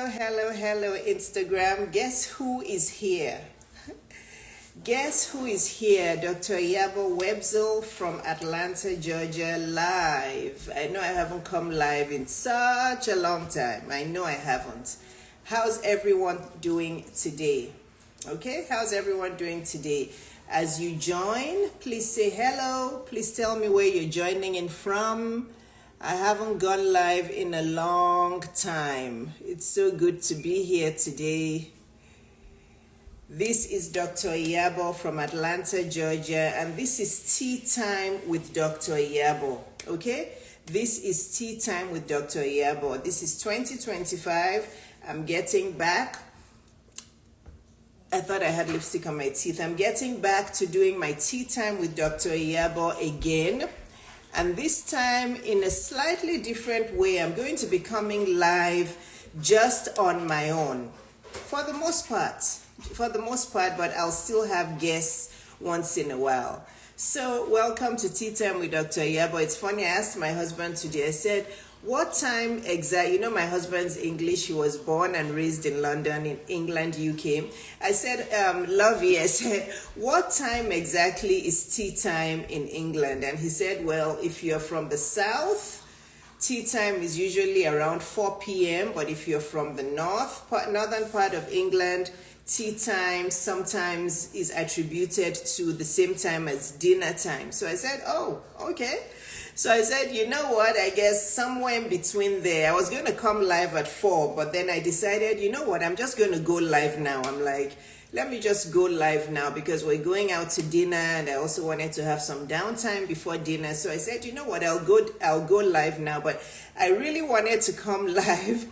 Hello, Instagram. Guess who is here? Guess who is here? Dr. Iyabo Webzel from Atlanta, Georgia, live. I know I haven't come live in such a long time. I know I haven't. How's everyone doing today? Okay, how's everyone doing today? As you join, please say hello. Please tell me where you're joining in from. I haven't gone live in a long time. It's so good to be here today. This is Dr. Iyabo from Atlanta, Georgia, and this is Tea Time with Dr. Iyabo, okay? This is Tea Time with Dr. Iyabo. This is 2025. I'm getting back. I thought I had lipstick on my teeth. I'm getting back to doing my Tea Time with Dr. Iyabo again. And this time in a slightly different way. I'm going to be coming live just on my own for the most part, but I'll still have guests once in a while. So welcome to Tea Time with Dr. Iyabo. It's funny, I asked my husband today, I said, what time exactly, you know my husband's English, he was born and raised in London, in England, UK. I said, Lovey, I said, what time exactly is tea time in England? And he said, well, if you're from the south, tea time is usually around 4 p.m. But if you're from the northern part of England, tea time sometimes is attributed to the same time as dinner time. So I said, oh, okay. So I said, you know what, I guess somewhere in between there. I was going to come live at 4, but then I decided, you know what, I'm just going to go live now. I'm like, let me just go live now because we're going out to dinner and I also wanted to have some downtime before dinner. So I said, you know what, I'll go live now. But I really wanted to come live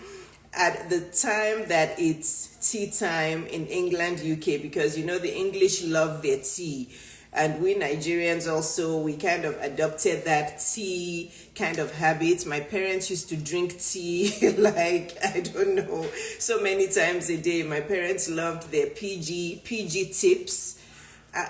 at the time that it's tea time in England, UK, because you know the English love their tea. And we Nigerians also, we kind of adopted that tea kind of habit. My parents used to drink tea like, I don't know, so many times a day. My parents loved their PG tips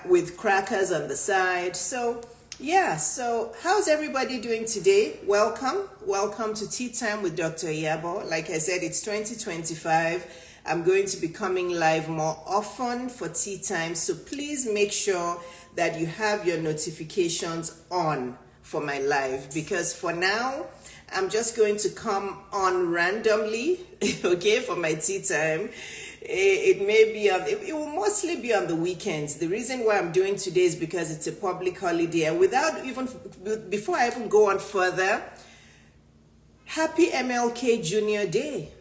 with crackers on the side. So yeah, so how's everybody doing today? Welcome to Tea Time with Dr. Iyabo. Like I said, it's 2025. I'm going to be coming live more often for tea time. So please make sure that you have your notifications on for my live, because for now, I'm just going to come on randomly, okay, for my tea time. It may be it will mostly be on the weekends. The reason why I'm doing today is because it's a public holiday. And before I even go on further, happy MLK Junior Day.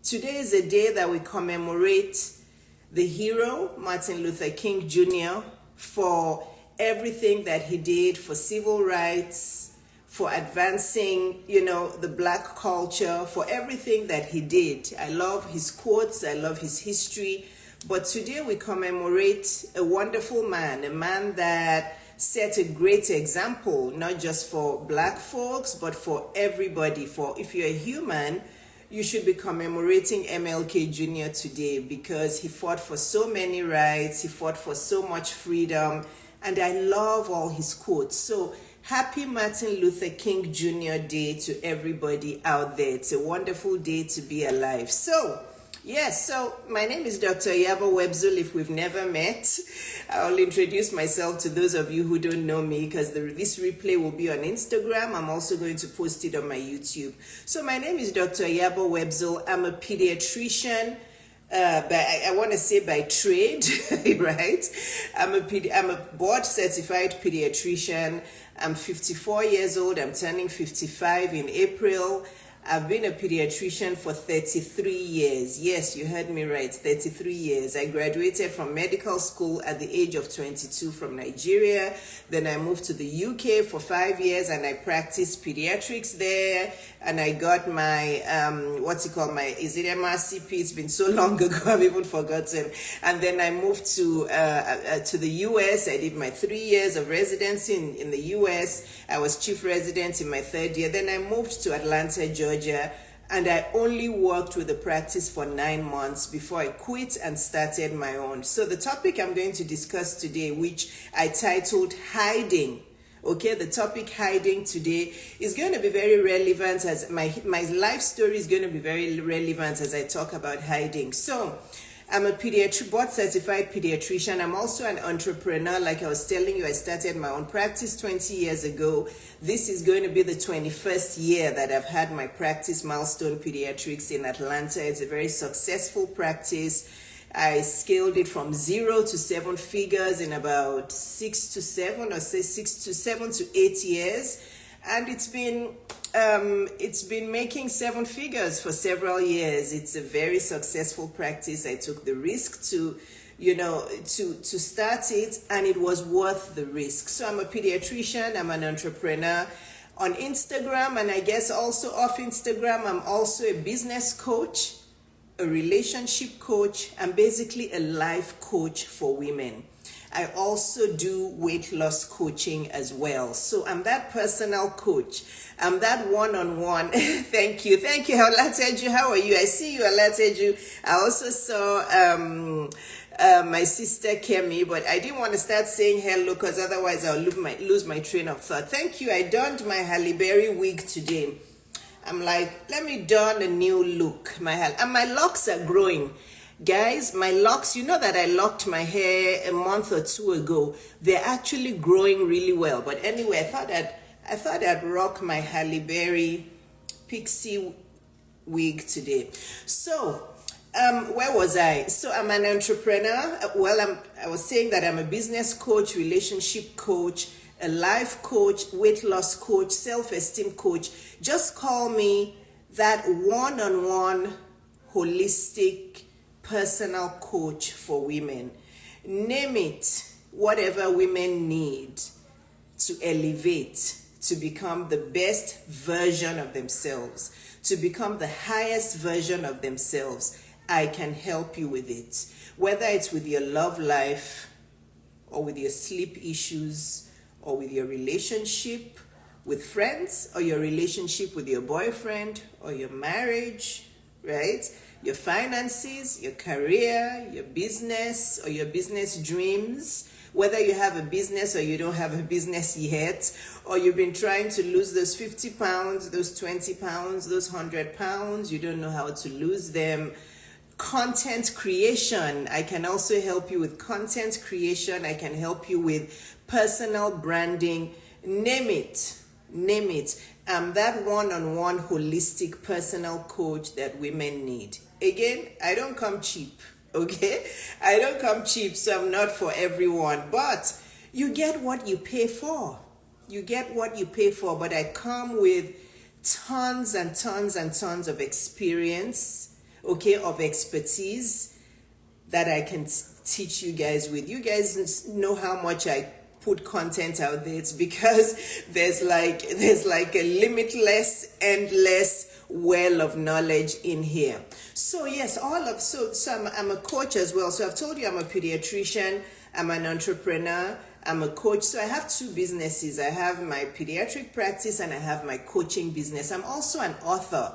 Today is a day that we commemorate the hero, Martin Luther King Jr., for everything that he did for civil rights, for advancing, the Black culture, for everything that he did. I love his quotes, I love his history. But today we commemorate a wonderful man, a man that set a great example, not just for Black folks, but for everybody. For if you're a human, you should be commemorating MLK Jr. today because he fought for so many rights, he fought for so much freedom, and I love all his quotes. So happy Martin Luther King Jr. Day to everybody out there. It's a wonderful day to be alive. So my name is Dr. Iyabo Webzel. If we've never met, I'll introduce myself to those of you who don't know me because this replay will be on Instagram. I'm also going to post it on my YouTube. So my name is Dr. Iyabo Webzel. I'm a pediatrician. I want to say by trade, right? I'm a board certified pediatrician. I'm 54 years old. I'm turning 55 in April. I've been a pediatrician for 33 years. Yes, you heard me right, 33 years. I graduated from medical school at the age of 22 from Nigeria. Then I moved to the UK for 5 years and I practiced pediatrics there. And I got my, is it MRCP? It's been so long ago, I've even forgotten. And then I moved to the US. I did my 3 years of residency in the US. I was chief resident in my 3rd year. Then I moved to Atlanta, Georgia, and I only worked with the practice for 9 months before I quit and started my own. So the topic I'm going to discuss today, which I titled Hiding Okay, the topic hiding today is going to be very relevant, as my life story is going to be very relevant as I talk about hiding. So I'm a board certified pediatrician. I'm also an entrepreneur. Like I was telling you, I started my own practice 20 years ago. This is going to be the 21st year that I've had my practice, Milestone Pediatrics in Atlanta. It's a very successful practice. I scaled it from 0 to 7 figures in about 6 to 7 to 8 years. And it's been making 7 figures for several years. It's a very successful practice. I took the risk to start it, and it was worth the risk. So I'm a pediatrician, I'm an entrepreneur on Instagram, and I guess also off Instagram, I'm also a business coach, a relationship coach, and basically a life coach for women. I also do weight loss coaching as well. So I'm that personal coach. I'm that one-on-one. Thank you. Olateju, how are you? I see you, Olateju. I also saw my sister Kemi, but I didn't want to start saying hello because otherwise I'll lose my train of thought. Thank you. I donned my Halle Berry wig today. I'm like, let me don a new look. And my locks are growing. Guys, my locks, you know that I locked my hair a month or 2 ago. They're actually growing really well. But anyway, I thought I'd rock my Halle Berry pixie wig today. So, where was I? So I'm an entrepreneur. I was saying that I'm a business coach, relationship coach, a life coach, weight loss coach, self-esteem coach. Just call me that one-on-one holistic personal coach for women. Name it, whatever women need to elevate, to become the best version of themselves, to become the highest version of themselves. I can help you with it. Whether it's with your love life, or with your sleep issues, or with your relationship with friends, or your relationship with your boyfriend, or your marriage, right? Your finances, your career, your business, or your business dreams, whether you have a business or you don't have a business yet, or you've been trying to lose those 50 pounds, those 20 pounds, those 100 pounds, you don't know how to lose them. Content creation, I can also help you with content creation. I can help you with personal branding. Name it. I'm that one-on-one holistic personal coach that women need. Again, I don't come cheap, okay? I don't come cheap, so I'm not for everyone. But you get what you pay for. But I come with tons and tons and tons of experience, okay, of expertise that I can teach you guys with. You guys know how much I put content out there. It's because there's like a limitless, endless well of knowledge in here. So yes, I'm a coach as well. So I've told you I'm a pediatrician, I'm an entrepreneur, I'm a coach. So I have 2 businesses. I have my pediatric practice and I have my coaching business. I'm also an author.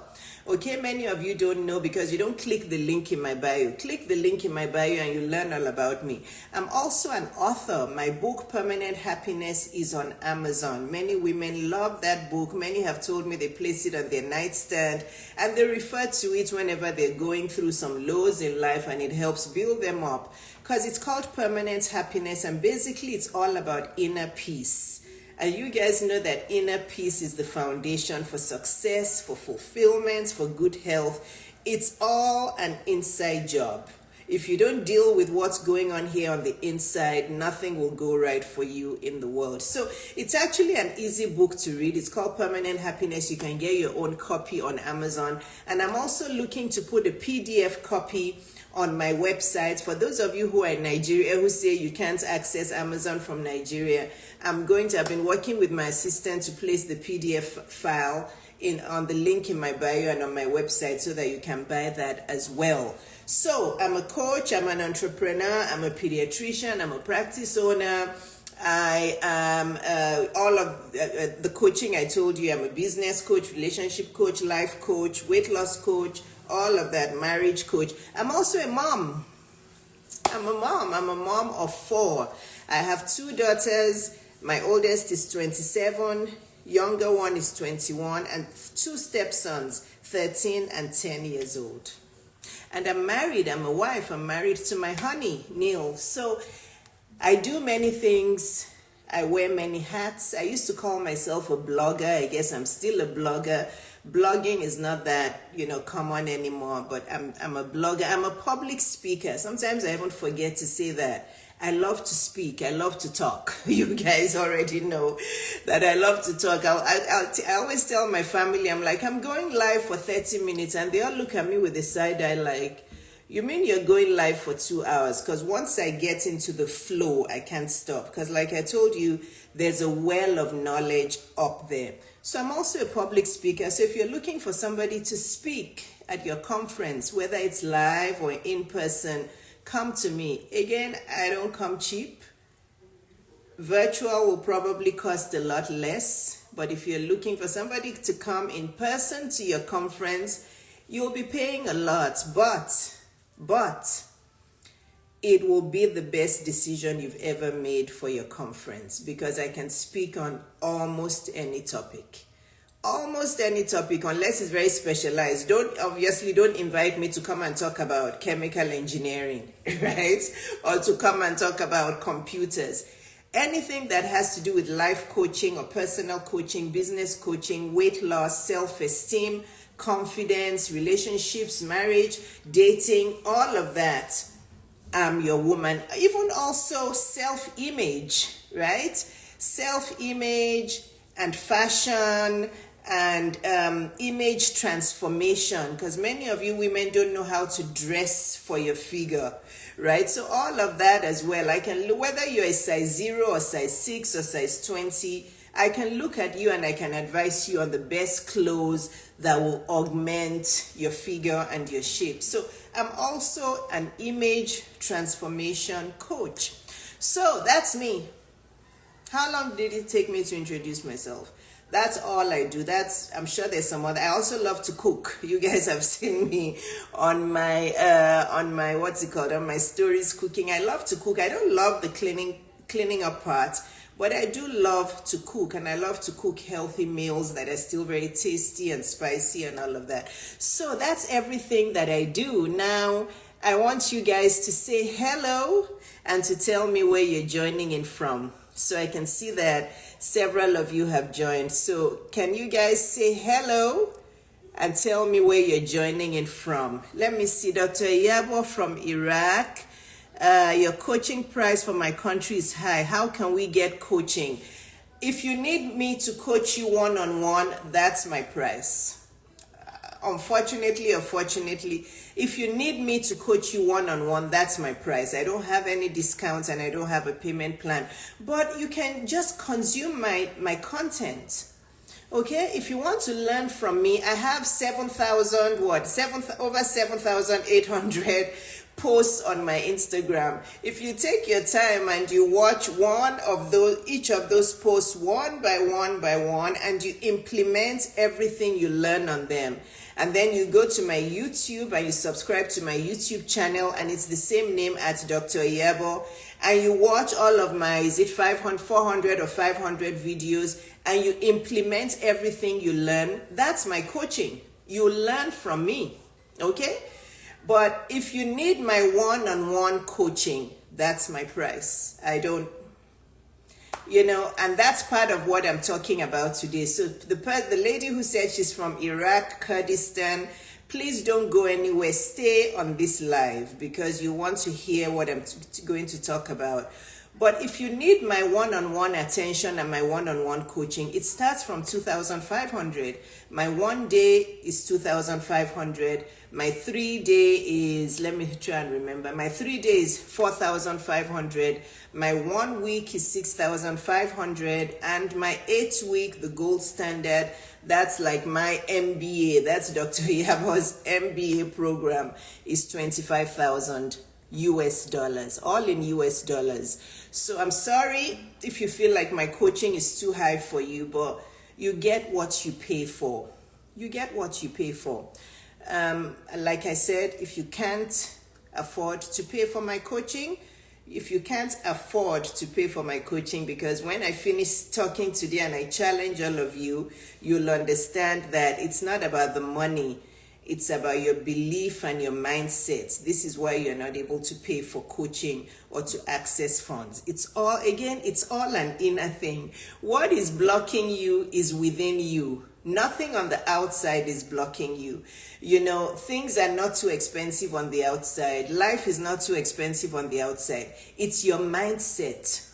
Okay, many of you don't know because you don't click the link in my bio. Click the link in my bio and you learn all about me. I'm also an author. My book, Permanent Happiness, is on Amazon. Many women love that book. Many have told me they place it on their nightstand and they refer to it whenever they're going through some lows in life, and it helps build them up because it's called Permanent Happiness, and basically it's all about inner peace. And you guys know that inner peace is the foundation for success, for fulfillment, for good health. It's all an inside job. If you don't deal with what's going on here on the inside, nothing will go right for you in the world. So it's actually an easy book to read. It's called Permanent Happiness. You can get your own copy on Amazon. And I'm also looking to put a PDF copy on my website. For those of you who are in Nigeria who say you can't access Amazon from Nigeria, I've been working with my assistant to place the PDF file on the link in my bio and on my website so that you can buy that as well. So I'm a coach, I'm an entrepreneur, I'm a pediatrician, I'm a practice owner. I am all of the coaching I told you. I'm a business coach, relationship coach, life coach, weight loss coach, all of that, marriage coach. I'm also a mom. I'm a mom of 4. I have 2 daughters My oldest is 27, younger one is 21, and two stepsons, 13 and 10 years old. And I'm married, I'm a wife, I'm married to my honey, Neil. So I do many things, I wear many hats. I used to call myself a blogger. I guess I'm still a blogger. Blogging is not that, common anymore, but I'm a blogger. I'm a public speaker. Sometimes I even forget to say that. I love to speak. I love to talk. You guys already know that I love to talk. I always tell my family, I'm like, I'm going live for 30 minutes, and they all look at me with a side eye like, you mean you're going live for 2 hours? Because once I get into the flow, I can't stop. Because like I told you, there's a well of knowledge up there. So I'm also a public speaker. So if you're looking for somebody to speak at your conference, whether it's live or in person, come to me. Again, I don't come cheap. Virtual will probably cost a lot less. But if you're looking for somebody to come in person to your conference, you'll be paying a lot. But it will be the best decision you've ever made for your conference, because I can speak on almost any topic. Almost any topic, unless it's very specialized. Don't invite me to come and talk about chemical engineering, right? Or to come and talk about computers. Anything that has to do with life coaching or personal coaching, business coaching, weight loss, self-esteem, confidence, relationships, marriage, dating, all of that, I'm your woman. Even also self-image, right? Self-image and fashion and image transformation, because many of you women don't know how to dress for your figure, right? So all of that as well. I can, whether you're a size 0 or size 6 or size 20, I can look at you and I can advise you on the best clothes that will augment your figure and your shape. So I'm also an image transformation coach. So that's me. How long did it take me to introduce myself? That's all I do. I'm sure there's some other. I also love to cook. You guys have seen me on my on my stories cooking. I love to cook. I don't love the cleaning up part, but I do love to cook, and I love to cook healthy meals that are still very tasty and spicy and all of that. So that's everything that I do. Now, I want you guys to say hello and to tell me where you're joining in from. So I can see that several of you have joined. So can you guys say hello and tell me where you're joining in from? Let me see. Dr. Iyabo from Iraq. Your coaching price for my country is high. How can we get coaching? If you need me to coach you one-on-one, that's my price. Unfortunately or fortunately, if you need me to coach you one-on-one, that's my price. I don't have any discounts and I don't have a payment plan. But you can just consume my content. Okay, if you want to learn from me, I have over 7,800 posts on my Instagram. If you take your time and you watch each of those posts one by one, and you implement everything you learn on them, and then you go to my YouTube and you subscribe to my YouTube channel, and it's the same name as Dr. Iyabo, and you watch all of my, 400 or 500 videos, and you implement everything you learn, that's my coaching. You learn from me, okay? But if you need my one-on-one coaching, that's my price. I don't, and that's part of what I'm talking about today. So the lady who said she's from Iraq, Kurdistan, please don't go anywhere. Stay on this live because you want to hear what I'm going to talk about. But if you need my one-on-one attention and my one-on-one coaching, it starts from 2,500. My 1 day is 2,500. My 3 day is, let me try and remember. My 3 days, 4,500. My 1 week is 6,500. And my 8 week, the gold standard, that's like my MBA. That's Dr. Iyabo's MBA program, is 25,000 US dollars, all in US dollars. So I'm sorry if you feel like my coaching is too high for you, but you get what you pay for. You get what you pay for. Like I said, if you can't afford to pay for my coaching, if you can't afford to pay for my coaching, because when I finish talking today and I challenge all of you, you'll understand that it's not about the money. It's about your belief and your mindset. This is why you're not able to pay for coaching or to access funds. It's all an inner thing. What is blocking you is within you. Nothing on the outside is blocking you. You know, things are not too expensive on the outside. Life is not too expensive on the outside. It's your mindset.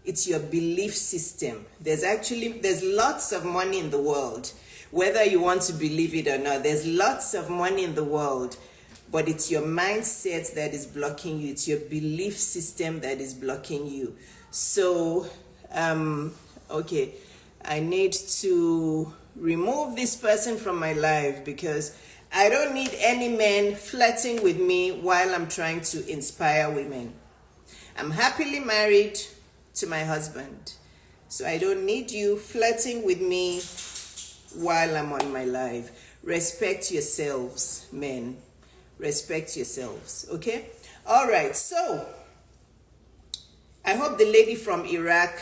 It's your belief system. There's lots of money in the world. Whether you want to believe it or not, there's lots of money in the world, but it's your mindset that is blocking you. It's your belief system that is blocking you. So, okay, I need to remove this person from my life because I don't need any men flirting with me while I'm trying to inspire women. I'm happily married to my husband, so I don't need you flirting with me while I'm on my live. Respect yourselves, men. Respect yourselves, okay? All right, so I hope the lady from Iraq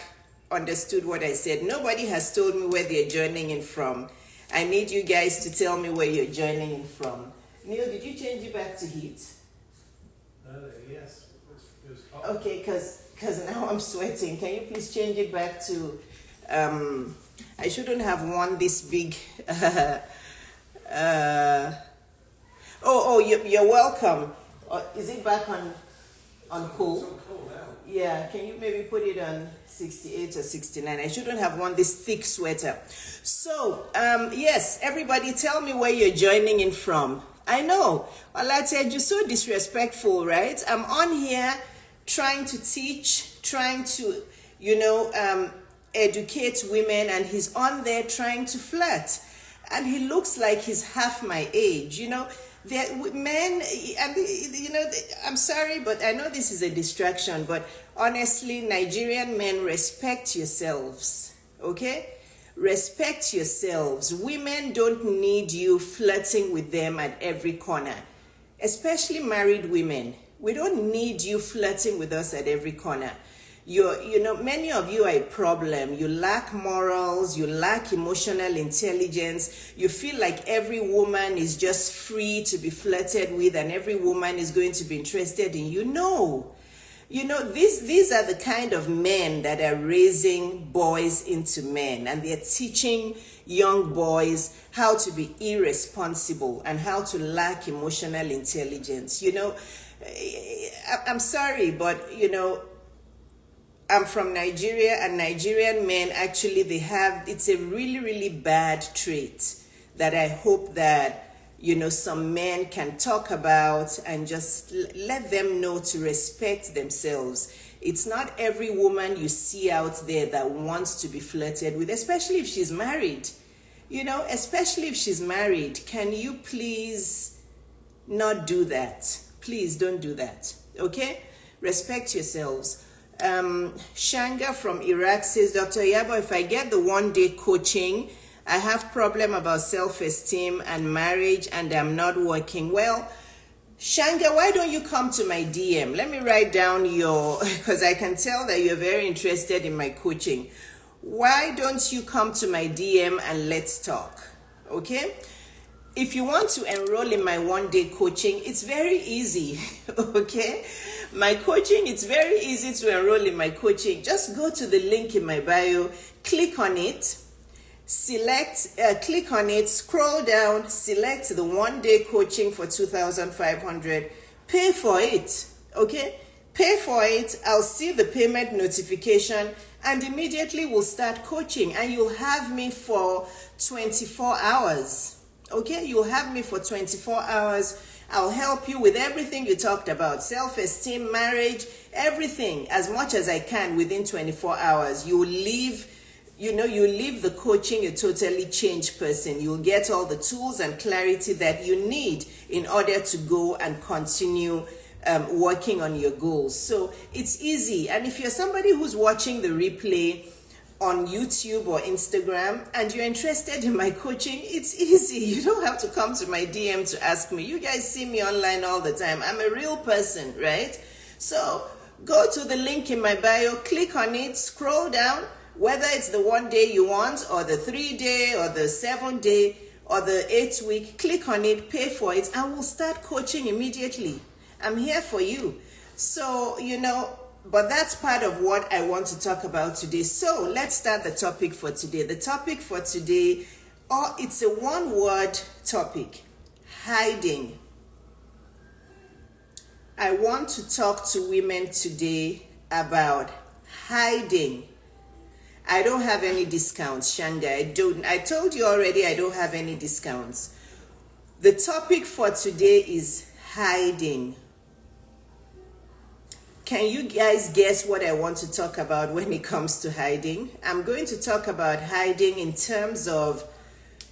understood what I said. Nobody has told me where they're joining in from. I need you guys to tell me where you're joining in from. Neil, did you change it back to heat? Yes, it was hot. Okay, because now I'm sweating. Can you please change it back to... I shouldn't have worn this big... you're welcome. Is it back on cool? It's on cool now. Yeah, can you maybe put it on 68 or 69? I shouldn't have worn this thick sweater. So, yes, everybody tell me where you're joining in from. I know, Olate, you're so disrespectful, right? I'm on here trying to teach, trying to, educate women, and he's on there trying to flirt. And he looks like he's half my age, men, and I'm sorry, but I know this is a distraction, but honestly, Nigerian men, respect yourselves, okay? Respect yourselves. Women don't need you flirting with them at every corner, especially married women. We don't need you flirting with us at every corner. Many of you are a problem. You lack morals, you lack emotional intelligence. You feel like every woman is just free to be flirted with and every woman is going to be interested in you. No. These are the kind of men that are raising boys into men, and they're teaching young boys how to be irresponsible and how to lack emotional intelligence. I'm sorry, but I'm from Nigeria, and Nigerian men actually, it's a really, really bad trait that I hope that, some men can talk about and just let them know to respect themselves. It's not every woman you see out there that wants to be flirted with, especially if she's married. Especially if she's married. Can you please not do that? Please don't do that, okay? Respect yourselves. Shanga from Iraq says, Dr. Iyabo, if I get the one-day coaching, I have problem about self-esteem and marriage and I'm not working. Well, Shanga, why don't you come to my DM? Let me write down because I can tell that you're very interested in my coaching. Why don't you come to my DM and let's talk, okay? If you want to enroll in my one-day coaching, it's very easy, okay? My coaching, it's very easy to enroll in my coaching. Just go to the link in my bio, click on it, click on it, scroll down, select the one-day coaching for 2,500, pay for it, okay? Pay for it, I'll see the payment notification, and immediately we'll start coaching, and you'll have me for 24 hours. Okay, you'll have me for 24 hours. I'll help you with everything you talked about, self-esteem, marriage, everything, as much as I can within 24 hours. You leave the coaching a totally changed person. You'll get all the tools and clarity that you need in order to go and continue working on your goals. So it's easy. And if you're somebody who's watching the replay on YouTube or Instagram and you're interested in my coaching, it's easy. You don't have to come to my DM to ask me. You guys see me online all the time. I'm a real person, right? So go to the link in my bio, click on it, scroll down, whether it's the 1 day you want, or the 3 day, or the 7 day, or the 8 week, click on it, pay for it, and we'll start coaching immediately. I'm here for you. So, but that's part of what I want to talk about today. So let's start the topic for today. The topic for today, it's a one-word topic: hiding. I want to talk to women today about hiding. I don't have any discounts, Shanga. I told you already I don't have any discounts. The topic for today is hiding. Can you guys guess what I want to talk about when it comes to hiding? I'm going to talk about hiding in terms of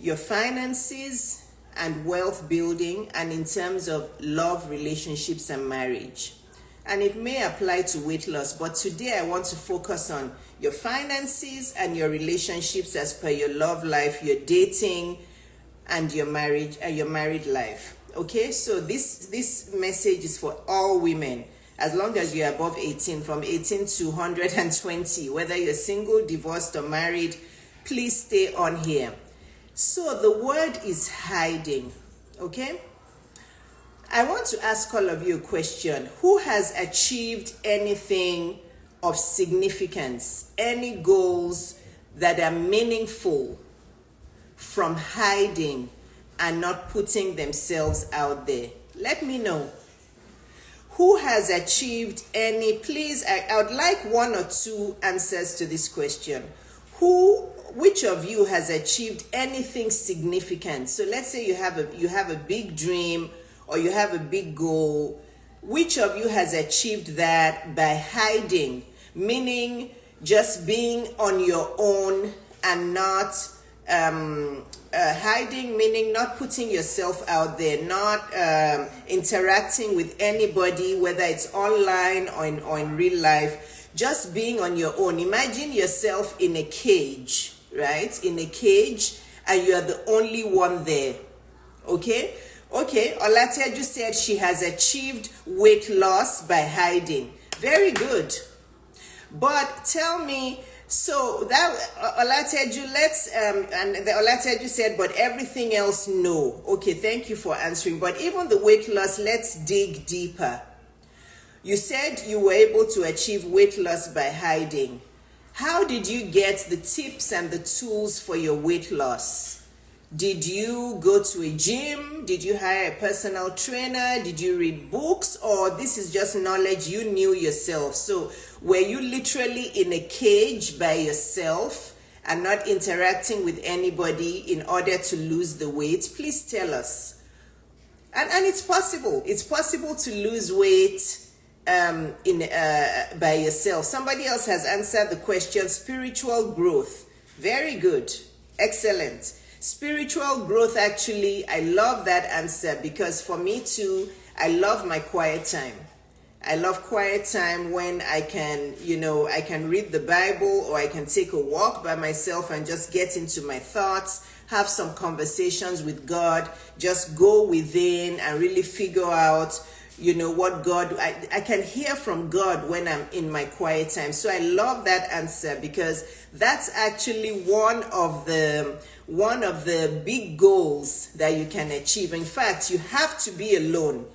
your finances and wealth building, and in terms of love, relationships, and marriage. And it may apply to weight loss, but today I want to focus on your finances and your relationships as per your love life, your dating, and your marriage and your married life. Okay, so this message is for all women, as long as you're above 18, from 18 to 120, whether you're single, divorced, or married, please stay on here. So the word is hiding, okay? I want to ask all of you a question. Who has achieved anything of significance, any goals that are meaningful from hiding and not putting themselves out there? Let me know. Who has achieved any, please, I would like 1 or 2 answers to this question. Which of you has achieved anything significant? So let's say you have a big dream or you have a big goal. Which of you has achieved that by hiding? Meaning just being on your own and not hiding, meaning not putting yourself out there, not interacting with anybody, whether it's online or in real life, just being on your own. Imagine yourself in a cage, right? In a cage, and you are the only one there. Okay, Olatia just said she has achieved weight loss by hiding. Very good. But tell me, so that Olateju, and the Olateju said, but everything else, no. Okay, thank you for answering. But even the weight loss, let's dig deeper. You said you were able to achieve weight loss by hiding. How did you get the tips and the tools for your weight loss? Did you go to a gym? Did you hire a personal trainer? Did you read books? Or this is just knowledge you knew yourself? So were you literally in a cage by yourself and not interacting with anybody in order to lose the weight? Please tell us. And it's possible. It's possible to lose weight by yourself. Somebody else has answered the question, spiritual growth. Very good. Excellent. Spiritual growth, actually, I love that answer, because for me too, I love my quiet time. I love quiet time when I can, I can read the Bible, or I can take a walk by myself and just get into my thoughts, have some conversations with God, just go within and really figure out, what God, I can hear from God when I'm in my quiet time. So I love that answer, because that's actually one of the big goals that you can achieve. In fact, you have to be alone.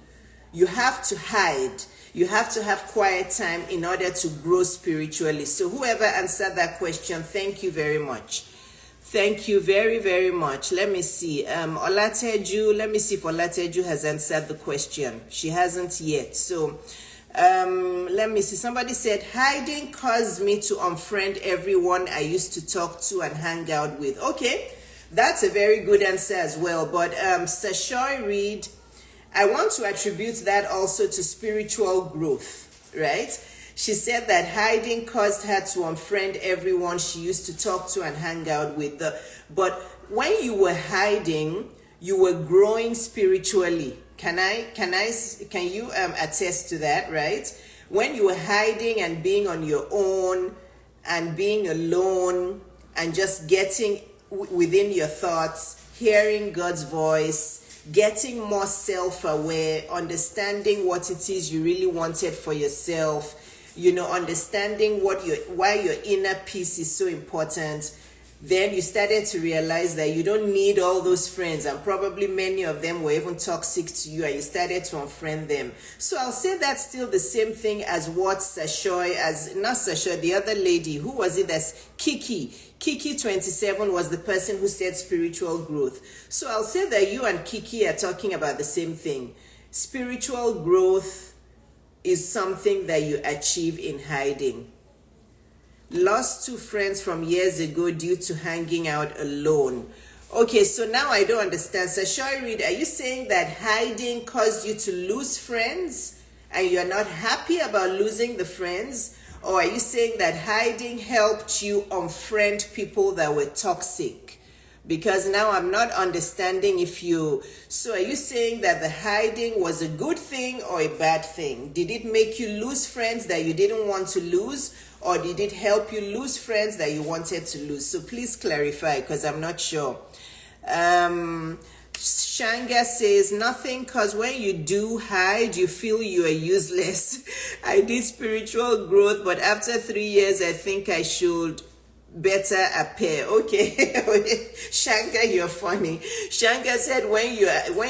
You have to hide. You have to have quiet time in order to grow spiritually. So whoever answered that question, thank you very much. Thank you very, very much. Let me see. Olateju, let me see if Olateju has answered the question. She hasn't yet. So let me see. Somebody said, hiding caused me to unfriend everyone I used to talk to and hang out with. Okay, that's a very good answer as well. But Sashoy Reed, I want to attribute that also to spiritual growth, right? She said that hiding caused her to unfriend everyone she used to talk to and hang out with. But when you were hiding, you were growing spiritually. Can you attest to that, right? When you were hiding and being on your own and being alone and just getting within your thoughts, hearing God's voice, getting more self-aware, understanding what it is you really wanted for yourself, understanding why your inner peace is so important, then you started to realize that you don't need all those friends, and probably many of them were even toxic to you, and you started to unfriend them. So I'll say that's still the same thing as what not Sashoy, the other lady, who was it? That's Kiki 27 was the person who said spiritual growth. So I'll say that you and Kiki are talking about the same thing. Spiritual growth is something that you achieve in hiding. Lost 2 friends from years ago due to hanging out alone. Okay, so now I don't understand. So Sashoy Reed, are you saying that hiding caused you to lose friends and you're not happy about losing the friends? Or are you saying that hiding helped you unfriend people that were toxic? Because now I'm not understanding so are you saying that the hiding was a good thing or a bad thing? Did it make you lose friends that you didn't want to lose? Or did it help you lose friends that you wanted to lose? So please clarify, because I'm not sure. Shanga says, nothing, because when you do hide, you feel you are useless. I did spiritual growth, but after 3 years, I think I should better appear. Okay. Shanga, you're funny. Shanga said when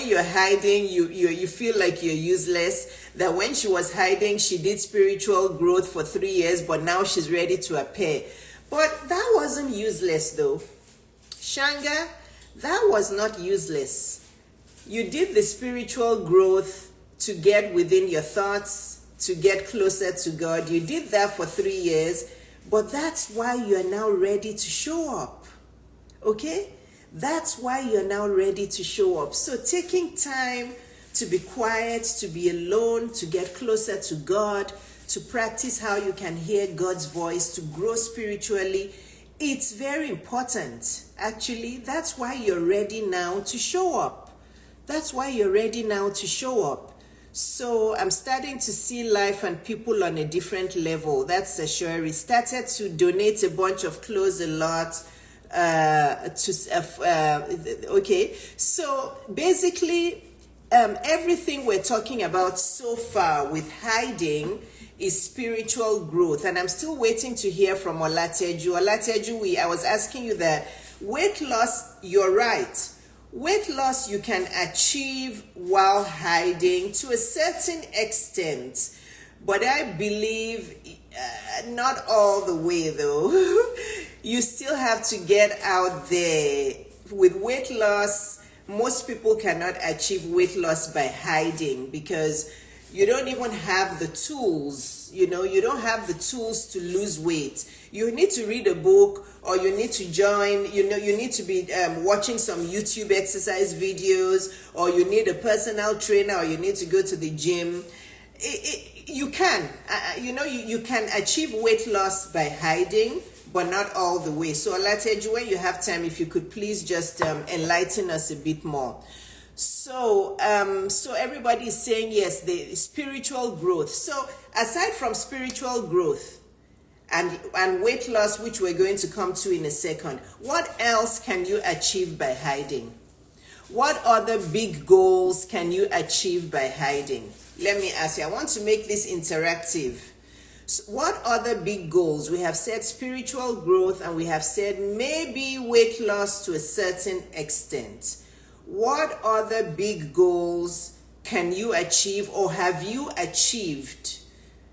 you're hiding, you feel like you're useless. That when she was hiding, she did spiritual growth for 3 years, but now she's ready to appear. But that wasn't useless though. Shanga, that was not useless. You did the spiritual growth to get within your thoughts, to get closer to God. You did that for 3 years. But that's why you're now ready to show up. Okay? That's why you're now ready to show up. So taking time to be quiet, to be alone, to get closer to God, to practice how you can hear God's voice, to grow spiritually, it's very important. Actually, that's why you're ready now to show up. That's why you're ready now to show up. So I'm starting to see life and people on a different level. That's a sure. We started to donate a bunch of clothes a lot. Okay. So basically, everything we're talking about so far with hiding is spiritual growth. And I'm still waiting to hear from Olateju. Olateju, I was asking you that weight loss, you're right. Weight loss you can achieve while hiding to a certain extent, but I believe not all the way though. You still have to get out there. With weight loss, most people cannot achieve weight loss by hiding because you don't even have the tools. You don't have the tools to lose weight. You need to read a book, or you need to join, you need to be watching some YouTube exercise videos, or you need a personal trainer, or you need to go to the gym. You can, you can achieve weight loss by hiding, but not all the way. So Olateju, when you have time, if you could please just enlighten us a bit more. So everybody is saying yes, the spiritual growth. So aside from spiritual growth and weight loss, which we're going to come to in a second, what else can you achieve by hiding? What other big goals can you achieve by hiding? Let me ask you, I want to make this interactive. So what other big goals? We have said spiritual growth, and we have said maybe weight loss to a certain extent. What other big goals can you achieve, or have you achieved?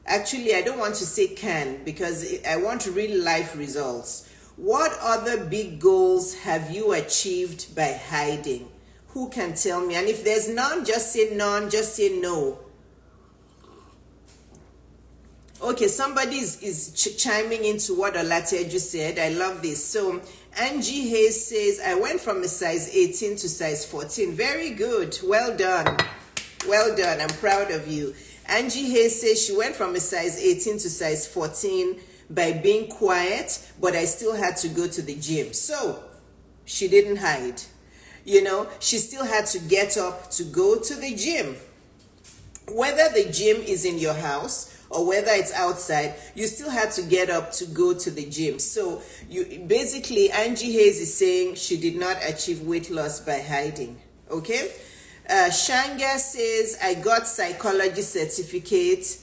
Actually, I don't want to say can, because I want real life results. What other big goals have you achieved by hiding? Who can tell me? And if there's none, just say none, just say no. Okay, somebody is chiming into what Olateju said. I love this. So Angie Hayes says, I went from a size 18 to size 14. Very good. Well done. Well done. I'm proud of you. Angie Hayes says she went from a size 18 to size 14 by being quiet, but I still had to go to the gym. So she didn't hide. She still had to get up to go to the gym. Whether the gym is in your house or whether it's outside, you still had to get up to go to the gym. So basically, Angie Hayes is saying she did not achieve weight loss by hiding. Okay? Shanga says, I got psychology certificate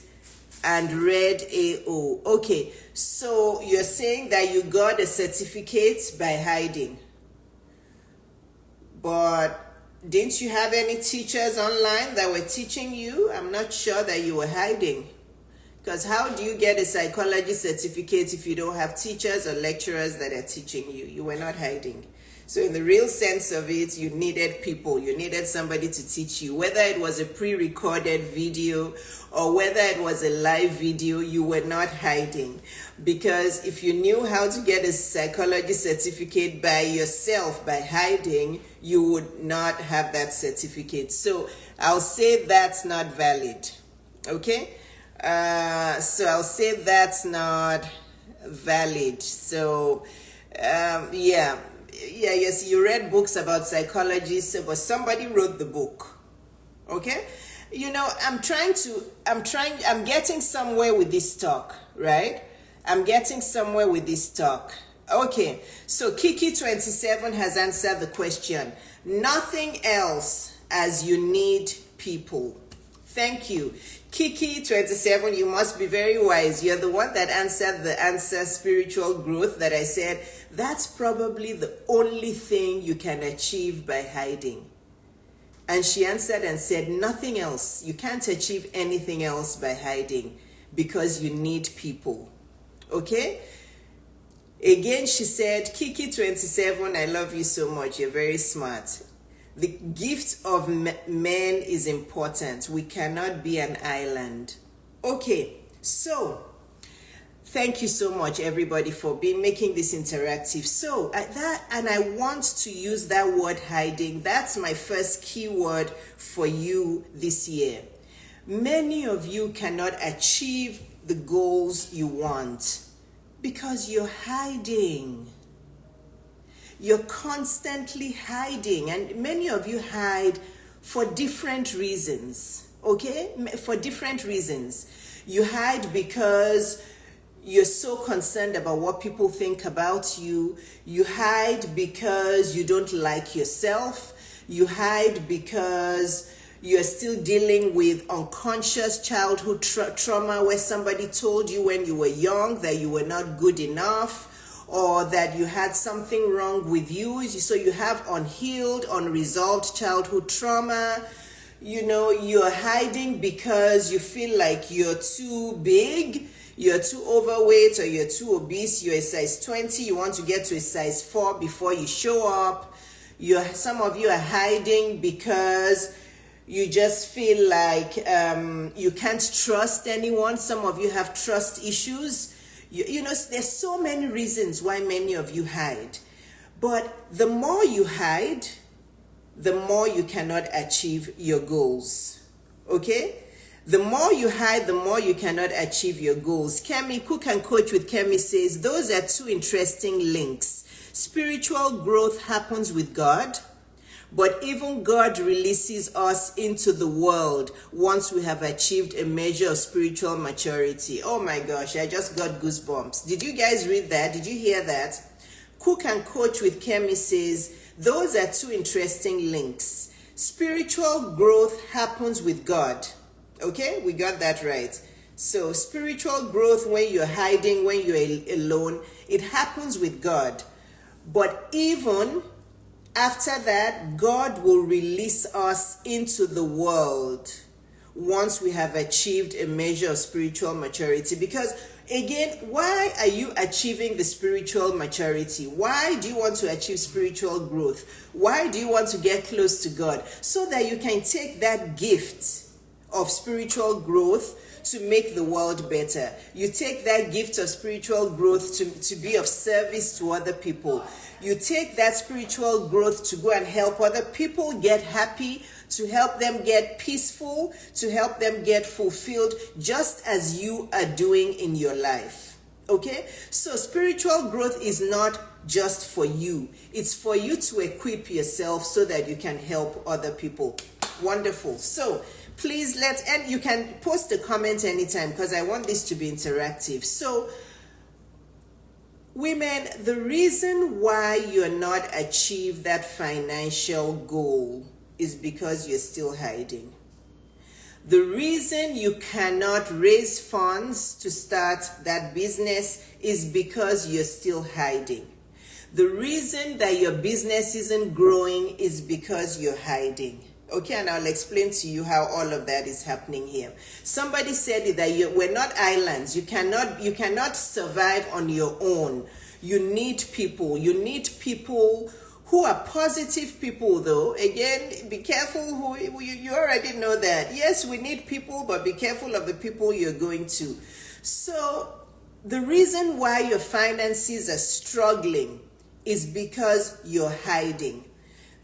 and red AO. Okay, so you're saying that you got a certificate by hiding, but didn't you have any teachers online that were teaching you? I'm not sure that you were hiding. Because how do you get a psychology certificate if you don't have teachers or lecturers that are teaching you? You were not hiding. So in the real sense of it, you needed people. You needed somebody to teach you. Whether it was a pre-recorded video or whether it was a live video, you were not hiding. Because if you knew how to get a psychology certificate by yourself, by hiding, you would not have that certificate. So I'll say that's not valid. Okay? So I'll say that's not valid. So, yes, you read books about psychology, so, but somebody wrote the book. Okay? You know, I'm getting somewhere with this talk, right? I'm getting somewhere with this talk. Okay, so Kiki27 has answered the question. Nothing else, as you need people. Thank you. Kiki27, you must be very wise. You're the one that answered the answer spiritual growth that I said, that's probably the only thing you can achieve by hiding. And she answered and said, nothing else. You can't achieve anything else by hiding because you need people. Okay? Again, she said, Kiki27, I love you so much. You're very smart. The gift of men is important. We cannot be an island. Okay, so thank you so much, everybody, for making this interactive. So I want to use that word hiding. That's my first keyword for you this year. Many of you cannot achieve the goals you want because you're hiding. You're constantly hiding, and many of you hide for different reasons, okay? For different reasons. You hide because you're so concerned about what people think about you. You hide because you don't like yourself. You hide because you're still dealing with unconscious childhood trauma where somebody told you when you were young that you were not good enough, or that you had something wrong with you. So you have unhealed, unresolved childhood trauma. You know, you're hiding because you feel like you're too big, you're too overweight, or you're too obese. You're a size 20, you want to get to a size 4 before you show up. Some of you are hiding because you just feel like you can't trust anyone. Some of you have trust issues. You know, there's so many reasons why many of you hide. But the more you hide, the more you cannot achieve your goals. Okay? The more you hide, the more you cannot achieve your goals. Kemi, Cook and Coach with Kemi says, those are two interesting links. Spiritual growth happens with God, but even God releases us into the world once we have achieved a measure of spiritual maturity. Oh my gosh, I just got goosebumps. Did you guys read that? Did you hear that? Cook and Coach with Kemi says, those are two interesting links. Spiritual growth happens with God. Okay, we got that right. So spiritual growth, when you're hiding, when you're alone, it happens with God. But even after that, God will release us into the world once we have achieved a measure of spiritual maturity. Because again, why are you achieving the spiritual maturity? Why do you want to achieve spiritual growth? Why do you want to get close to God? So that you can take that gift of spiritual growth to make the world better. You take that gift of spiritual growth to be of service to other people. You take that spiritual growth to go and help other people get happy, to help them get peaceful, to help them get fulfilled, just as you are doing in your life. Okay? So spiritual growth is not just for you. It's for you to equip yourself so that you can help other people. Wonderful. So please and you can post a comment anytime because I want this to be interactive. So women, the reason why you're not achieved that financial goal is because you're still hiding. The reason you cannot raise funds to start that business is because you're still hiding. The reason that your business isn't growing is because you're hiding. Okay, and I'll explain to you how all of that is happening here. Somebody said it that we're not islands. You cannot survive on your own. You need people. You need people who are positive people, though. Again, be careful who you already know that. Yes, we need people, but be careful of the people you're going to. So the reason why your finances are struggling is because you're hiding.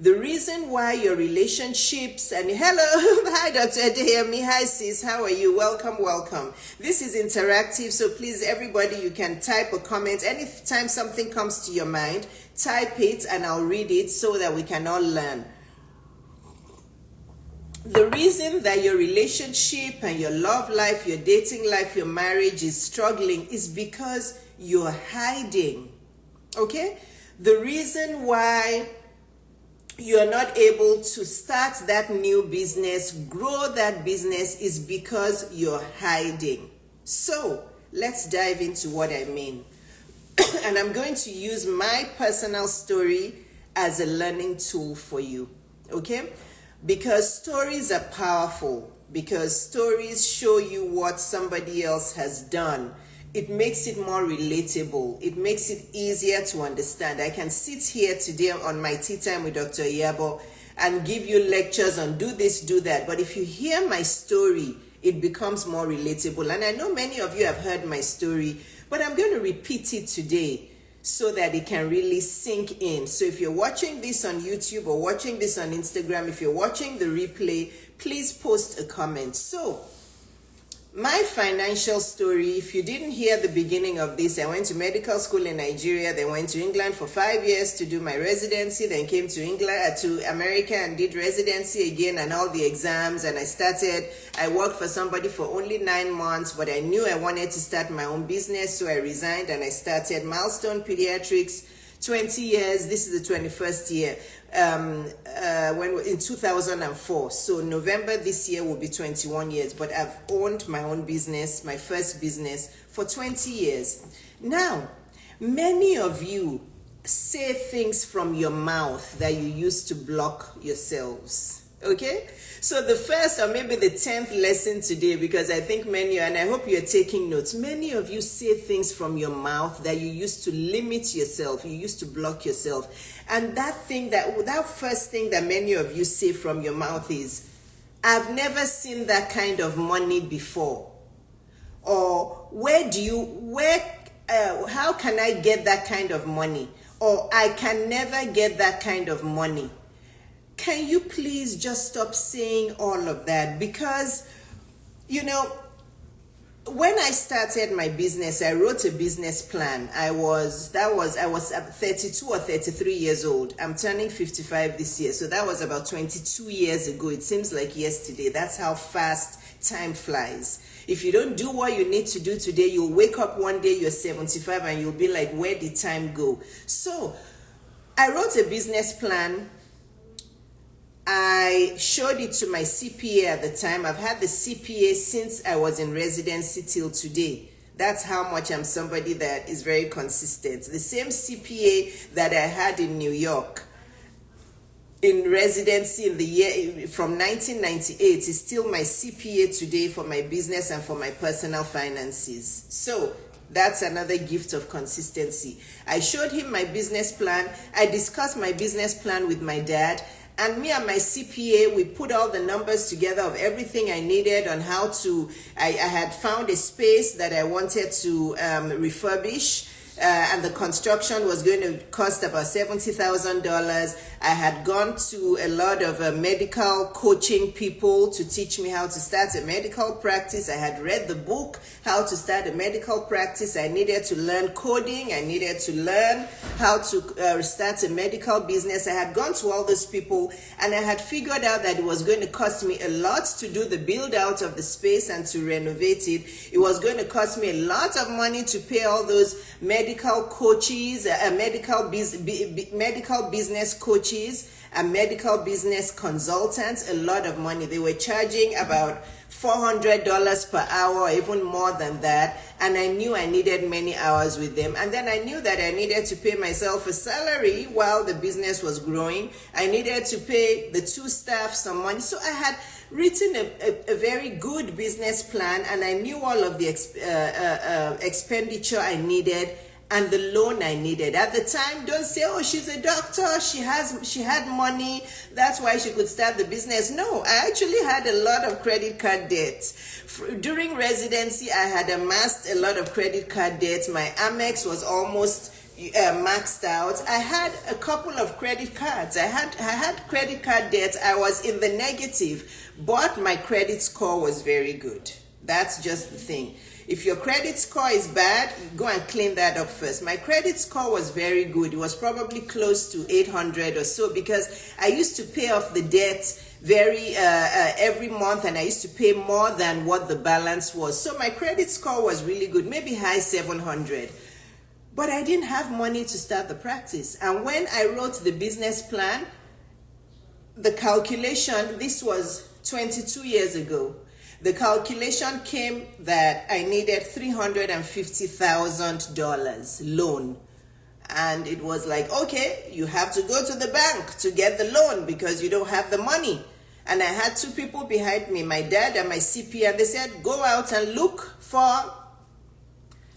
The reason why your relationships and hello, hi Dr. Adeyemi, hi sis, how are you? Welcome, welcome. This is interactive, so please everybody, you can type a comment. Anytime something comes to your mind, type it and I'll read it so that we can all learn. The reason that your relationship and your love life, your dating life, your marriage is struggling is because you're hiding. Okay? The reason why you're not able to start that new business, grow that business, is because you're hiding. So let's dive into what I mean. And I'm going to use my personal story as a learning tool for you. Okay? Because stories are powerful. Because stories show you what somebody else has done. It makes it more relatable. It makes it easier to understand. I can sit here today on my tea time with Dr. Iyabo and give you lectures on do this, do that. But if you hear my story, it becomes more relatable. And I know many of you have heard my story, but I'm going to repeat it today so that it can really sink in. So if you're watching this on YouTube or watching this on Instagram, if you're watching the replay, please post a comment. So my financial story, if you didn't hear the beginning of this, I went to medical school in Nigeria, then went to England for 5 years to do my residency, then came to England, to America and did residency again and all the exams, and I worked for somebody for only 9 months, but I knew I wanted to start my own business, so I resigned and I started Milestone Pediatrics. 20 years, this is the 21st year, in 2004. So November this year will be 21 years, but I've owned my own business, my first business, for 20 years. Now, many of you say things from your mouth that you use to block yourselves. Okay? So the first or maybe the 10th lesson today, because I think many, and I hope you're taking notes, many of you say things from your mouth that you used to limit yourself, you used to block yourself. And that first thing that many of you say from your mouth is, I've never seen that kind of money before. Or how can I get that kind of money? Or I can never get that kind of money. Can you please just stop saying all of that? Because, when I started my business, I wrote a business plan. I was 32 or 33 years old. I'm turning 55 this year. So that was about 22 years ago. It seems like yesterday. That's how fast time flies. If you don't do what you need to do today, you'll wake up one day, you're 75, and you'll be like, where did time go? So I wrote a business plan. I showed it to my CPA at the time. I've had the CPA since I was in residency till today. That's how much I'm somebody that is very consistent. The same CPA that I had in New York in residency in the year from 1998 is still my CPA today for my business and for my personal finances. So that's another gift of consistency. I showed him my business plan. I discussed my business plan with my dad. And me and my CPA, we put all the numbers together of everything I needed on how to, I had found a space that I wanted to refurbish. And the construction was going to cost about $70,000. I had gone to a lot of medical coaching people to teach me how to start a medical practice. I had read the book, How to Start a Medical Practice. I needed to learn coding. I needed to learn how to start a medical business. I had gone to all those people and I had figured out that it was going to cost me a lot to do the build out of the space and to renovate it. It was going to cost me a lot of money to pay all those medical coaches, medical business coaches, and medical business consultants, a lot of money. They were charging about $400 per hour, even more than that, and I knew I needed many hours with them. And then I knew that I needed to pay myself a salary while the business was growing. I needed to pay the 2 staff some money. So I had written a very good business plan, and I knew all of the expenditure I needed and the loan I needed. At the time, don't say, oh, she's a doctor, she had money, that's why she could start the business. No, I actually had a lot of credit card debt. During residency, I had amassed a lot of credit card debt. My Amex was almost maxed out. I had a couple of credit cards. I had credit card debt. I was in the negative, but my credit score was very good. That's just the thing. If your credit score is bad, go and clean that up first. My credit score was very good. It was probably close to 800 or so, because I used to pay off the debt every month, and I used to pay more than what the balance was. So my credit score was really good, maybe high 700. But I didn't have money to start the practice. And when I wrote the business plan, the calculation, this was 22 years ago, the calculation came that I needed $350,000 loan. And it was like, okay, you have to go to the bank to get the loan because you don't have the money. And I had 2 people behind me, my dad and my CP, and they said, go out and look for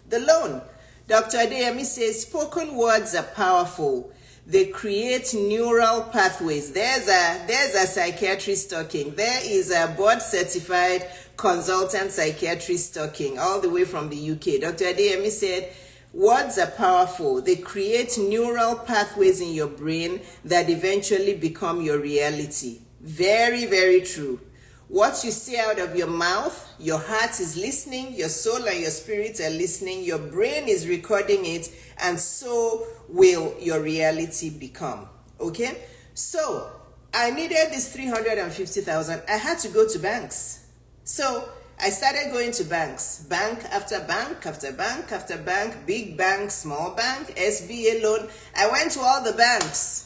the loan. Dr. Adeyemi says, spoken words are powerful. They create neural pathways. There's a psychiatrist talking. There is a board certified consultant psychiatrist talking all the way from the UK. Dr. Adeyemi said, words are powerful. They create neural pathways in your brain that eventually become your reality. Very, very true. What you say out of your mouth, your heart is listening, your soul and your spirit are listening, your brain is recording it, and so will your reality become. Okay? So, I needed this 350,000. I had to go to banks. So, I started going to banks, bank after bank after bank after bank, big bank, small bank, SBA loan. I went to all the banks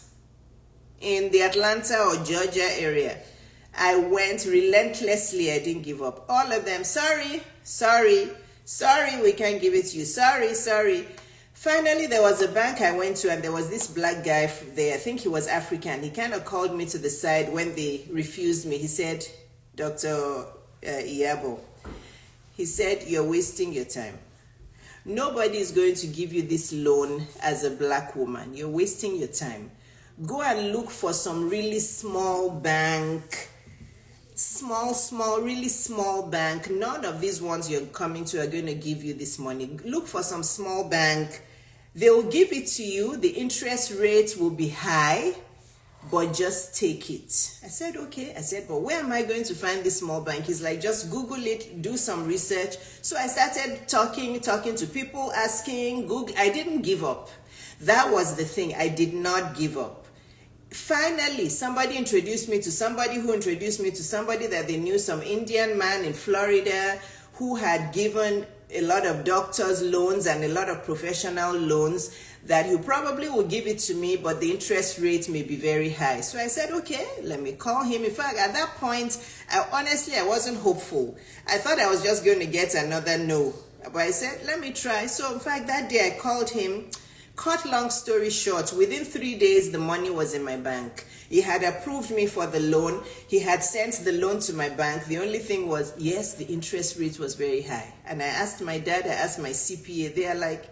in the Atlanta or Georgia area. I went relentlessly. I didn't give up. All of them, sorry, we can't give it to you. Sorry. Finally, there was a bank I went to, and there was this black guy there. I think he was African. He kind of called me to the side when they refused me. He said, Dr. Iyabo, he said, you're wasting your time. Nobody is going to give you this loan as a black woman. You're wasting your time. Go and look for some really small bank, really small bank. None of these ones you're coming to are going to give you this money. Look for some small bank. They will give it to you. The interest rate will be high, but just take it. I said, okay. I said, but where am I going to find this small bank? He's like, just Google it, do some research. So I started talking to people, asking, Google. I didn't give up. That was the thing. I did not give up. Finally, somebody introduced me to somebody who introduced me to somebody that they knew, some Indian man in Florida who had given a lot of doctors loans and a lot of professional loans, that he probably will give it to me, but the interest rate may be very high. So I said, okay, let me call him. In fact, at that point, I wasn't hopeful. I thought I was just going to get another no. But I said, let me try. So in fact, that day I called him. Cut long story short, within 3 days, the money was in my bank. He had approved me for the loan. He had sent the loan to my bank. The only thing was, yes, the interest rate was very high. And I asked my dad, I asked my CPA, they are like,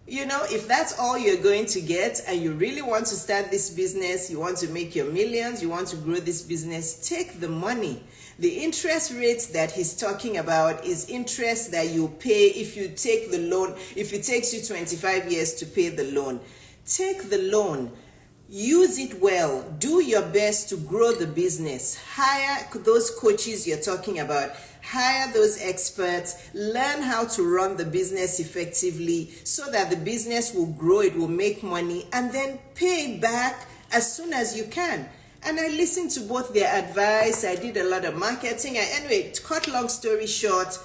you know, if that's all you're going to get and you really want to start this business, you want to make your millions, you want to grow this business, take the money. The interest rate that he's talking about is interest that you pay if you take the loan, if it takes you 25 years to pay the loan. Take the loan. Use it well. Do your best to grow the business. Hire those coaches you're talking about. Hire those experts. Learn how to run the business effectively so that the business will grow, it will make money, and then pay it back as soon as you can. And I listened to both their advice. I did a lot of marketing. Anyway, to cut long story short,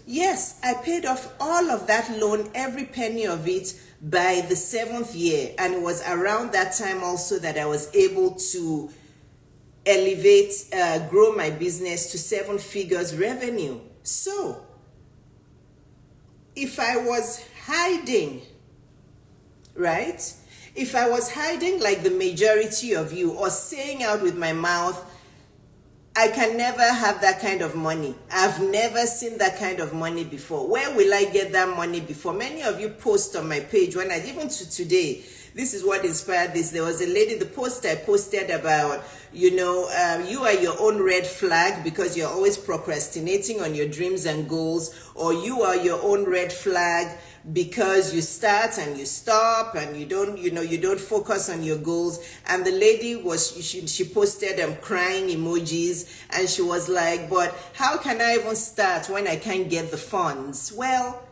yes, I paid off all of that loan, every penny of it, by the 7th year. And it was around that time also that I was able to grow my business to 7 figures revenue. So, if I was hiding, right? If I was hiding like the majority of you, or saying out with my mouth, I can never have that kind of money. I've never seen that kind of money before. Where will I get that money before? Many of you post on my page, when I, even to today, this is what inspired this. There was a lady, the post I posted about, you are your own red flag because you're always procrastinating on your dreams and goals, or you are your own red flag because you start and you stop and you don't focus on your goals. And the lady she posted crying emojis, and she was like, but how can I even start when I can't get the funds? Well,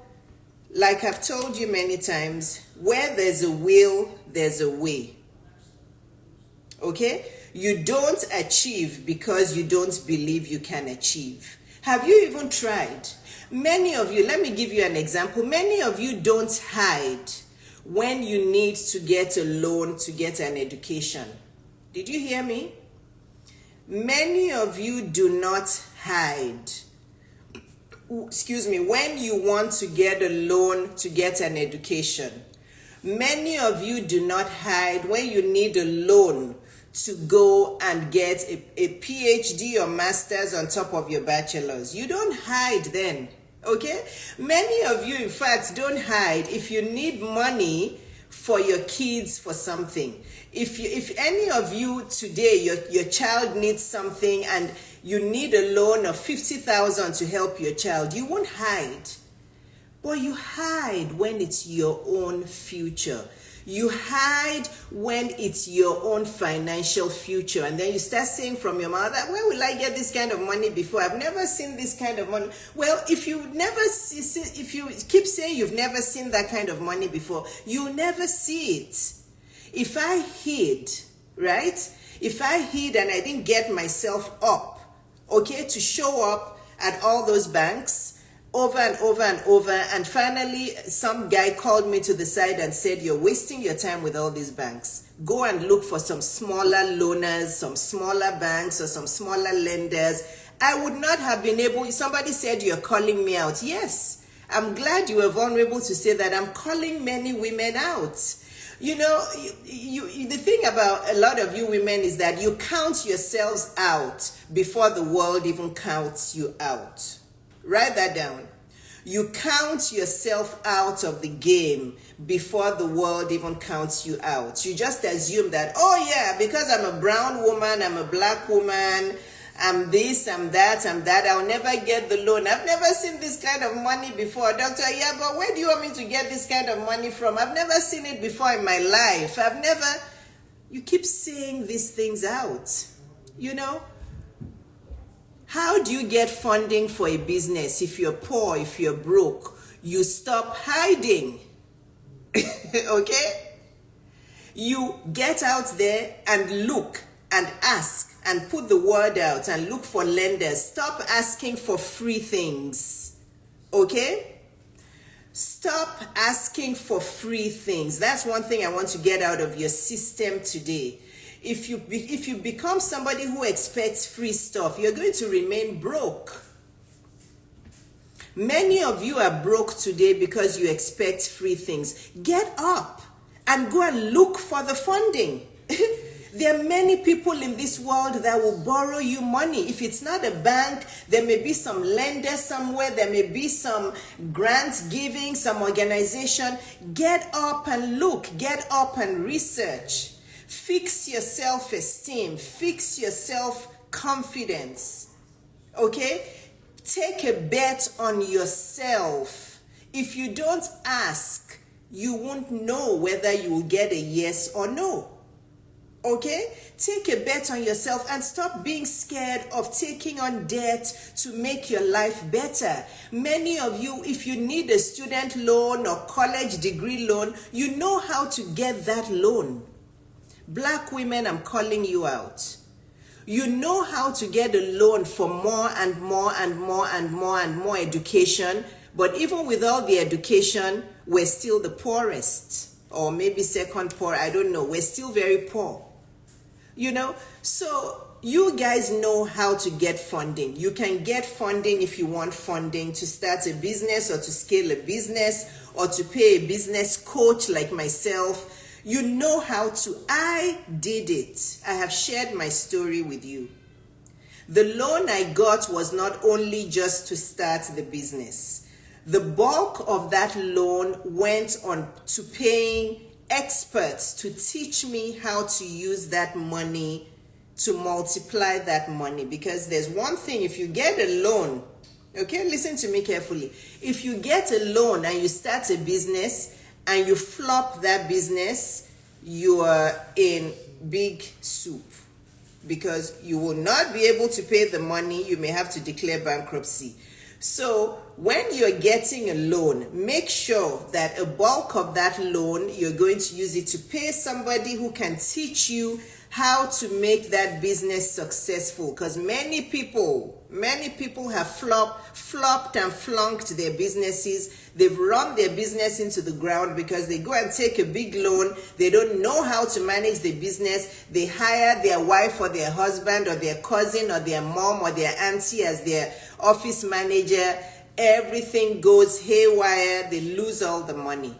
like I've told you many times, where there's a will, there's a way. Okay? You don't achieve because you don't believe you can achieve. Have you even tried? Many of you, let me give you an example. Many of you don't hide when you need to get a loan to get an education. Did you hear me? Many of you do not hide. When you want to get a loan to get an education. Many of you do not hide when you need a loan to go and get a PhD or master's on top of your bachelor's. You don't hide then, okay? Many of you, in fact, don't hide if you need money for your kids for something. If any of you today, your child needs something and you need a loan of 50,000 to help your child, you won't hide. But you hide when it's your own future. You hide when it's your own financial future. And then you start saying from your mouth, where will I get this kind of money before? I've never seen this kind of money. Well, if you keep saying you've never seen that kind of money before, you'll never see it. If I hid, right? If I hid and I didn't get myself up, okay, to show up at all those banks, over and over and over, and finally some guy called me to the side and said, you're wasting your time with all these banks. Go and look for some smaller loaners, some smaller banks, or some smaller lenders. I would not have been able. Somebody said, you're calling me out. Yes, I'm glad you were vulnerable to say that. I'm calling many women out. You know, the thing about a lot of you women is that you count yourselves out before the world even counts you out. Write that down. You count yourself out of the game before the world even counts you out. You just assume that, oh yeah, because I'm a brown woman, I'm a black woman, I'm this, I'm that, I'll never get the loan. I've never seen this kind of money before. Dr. Iyabo, where do you want me to get this kind of money from? I've never seen it before in my life. You keep saying these things out, you know? How do you get funding for a business if you're poor, if you're broke? You stop hiding, okay? You get out there and look and ask and put the word out and look for lenders. Stop asking for free things, okay? Stop asking for free things. That's one thing I want to get out of your system today. If you become somebody who expects free stuff, you're going to remain broke. Many of you are broke today because you expect free things. Get up and go and look for the funding. There are many people in this world that will borrow you money. If it's not a bank, there may be some lender somewhere. There may be some grant giving, some organization. Get up and look. Get up and research. Fix your self-esteem. Fix your self-confidence. Okay? Take a bet on yourself. If you don't ask, you won't know whether you will get a yes or no. Okay? Take a bet on yourself and stop being scared of taking on debt to make your life better. Many of you, if you need a student loan or college degree loan, you know how to get that loan. Black women, I'm calling you out. You know how to get a loan for more and more and more and more and more education, but even with all the education, we're still the poorest, or maybe second poor, I don't know. We're still very poor. You know, so you guys know how to get funding. You can get funding if you want funding to start a business or to scale a business or to pay a business coach like myself. You know how to. I did it. I have shared my story with you. The loan I got was not only just to start the business. The bulk of that loan went on to paying experts to teach me how to use that money, to multiply that money. Because there's one thing, if you get a loan, okay, listen to me carefully. If you get a loan and you start a business and you flop that business, you are in big soup. Because you will not be able to pay the money, you may have to declare bankruptcy. So when you're getting a loan, make sure that a bulk of that loan, you're going to use it to pay somebody who can teach you how to make that business successful. Because many people have flopped and flunked their businesses. They've run their business into the ground because they go and take a big loan. They don't know how to manage the business. They hire their wife or their husband or their cousin or their mom or their auntie as their office manager. Everything goes haywire. They lose all the money.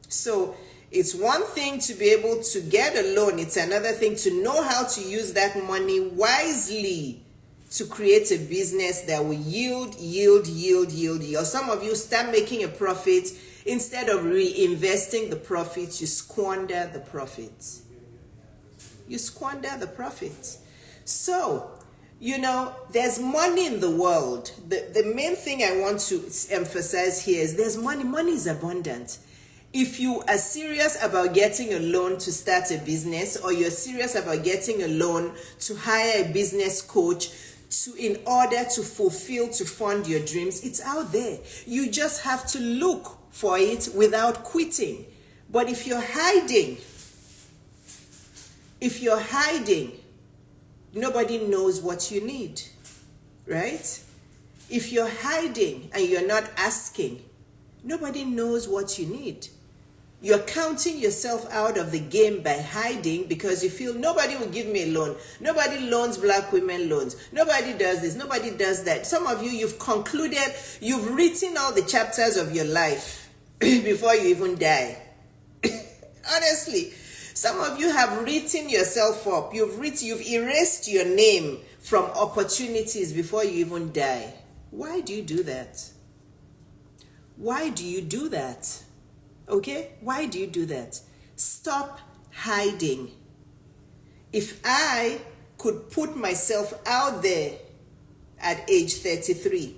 So it's one thing to be able to get a loan. It's another thing to know how to use that money wisely to create a business that will yield. Or some of you start making a profit. Instead of reinvesting the profits, you squander the profits. You squander the profits. So, there's money in the world. The main thing I want to emphasize here is there's money. Money is abundant. If you are serious about getting a loan to start a business, or you're serious about getting a loan to hire a business coach in order to fund your dreams, it's out there. You just have to look for it without quitting. But if you're hiding, nobody knows what you need, right? If you're hiding and you're not asking, nobody knows what you need. You're counting yourself out of the game by hiding because you feel nobody will give me a loan. Nobody loans black women loans. Nobody does this. Nobody does that. Some of you, you've concluded, you've written all the chapters of your life before you even die. Honestly, some of you have written yourself up. You've erased your name from opportunities before you even die. Why do you do that? Why do you do that? Okay? Why do you do that? Stop hiding. If I could put myself out there at age 33,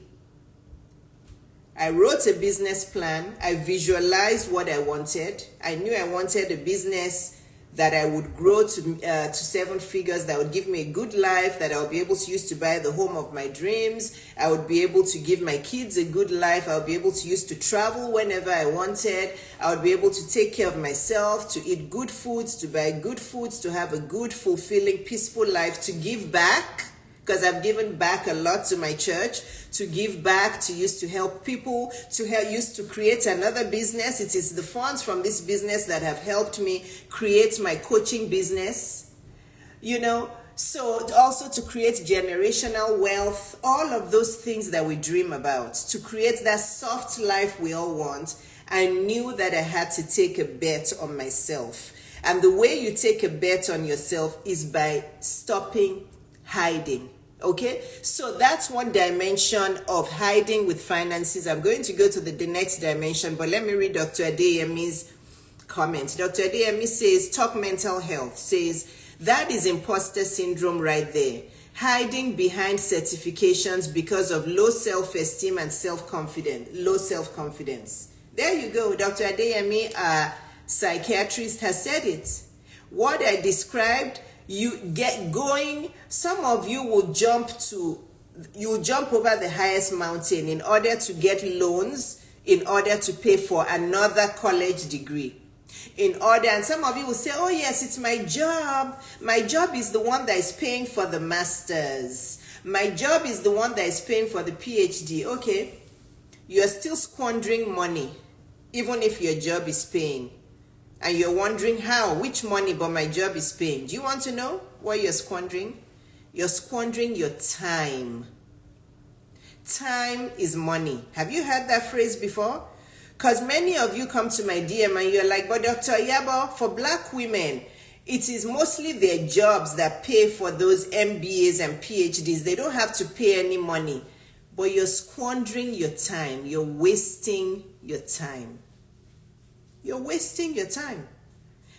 I wrote a business plan. I visualized what I wanted. I knew I wanted a business that I would grow to 7 figures, that would give me a good life, that I would be able to use to buy the home of my dreams. I would be able to give my kids a good life. I would be able to use to travel whenever I wanted. I would be able to take care of myself, to eat good foods, to buy good foods, to have a good, fulfilling, peaceful life, to give back, because I've given back a lot to my church, to give back, to use to help people, use to create another business. It is the funds from this business that have helped me create my coaching business. So also to create generational wealth, all of those things that we dream about, to create that soft life we all want. I knew that I had to take a bet on myself. And the way you take a bet on yourself is by stopping hiding. Okay, so that's one dimension of hiding with finances. I'm going to go to the next dimension, but let me read Dr. Adeyemi's comment. Dr. Adeyemi says, top mental health, says, that is imposter syndrome right there. Hiding behind certifications because of low self-esteem and low self-confidence. There you go. Dr. Adeyemi, a psychiatrist, has said it. What I described, you get going, some of you will jump over the highest mountain in order to get loans, in order to pay for another college degree. And some of you will say, oh yes, it's my job. My job is the one that is paying for the masters. My job is the one that is paying for the PhD. Okay, you are still squandering money, even if your job is paying. And you're wondering how, which money, but my job is paying. Do you want to know? what you're squandering? You're squandering your time. Time is money. Have you heard that phrase before? Because many of you come to my DM and you're like, but Dr. Iyabo, for black women, it is mostly their jobs that pay for those MBAs and PhDs. They don't have to pay any money. But you're squandering your time. You're wasting your time. You're wasting your time.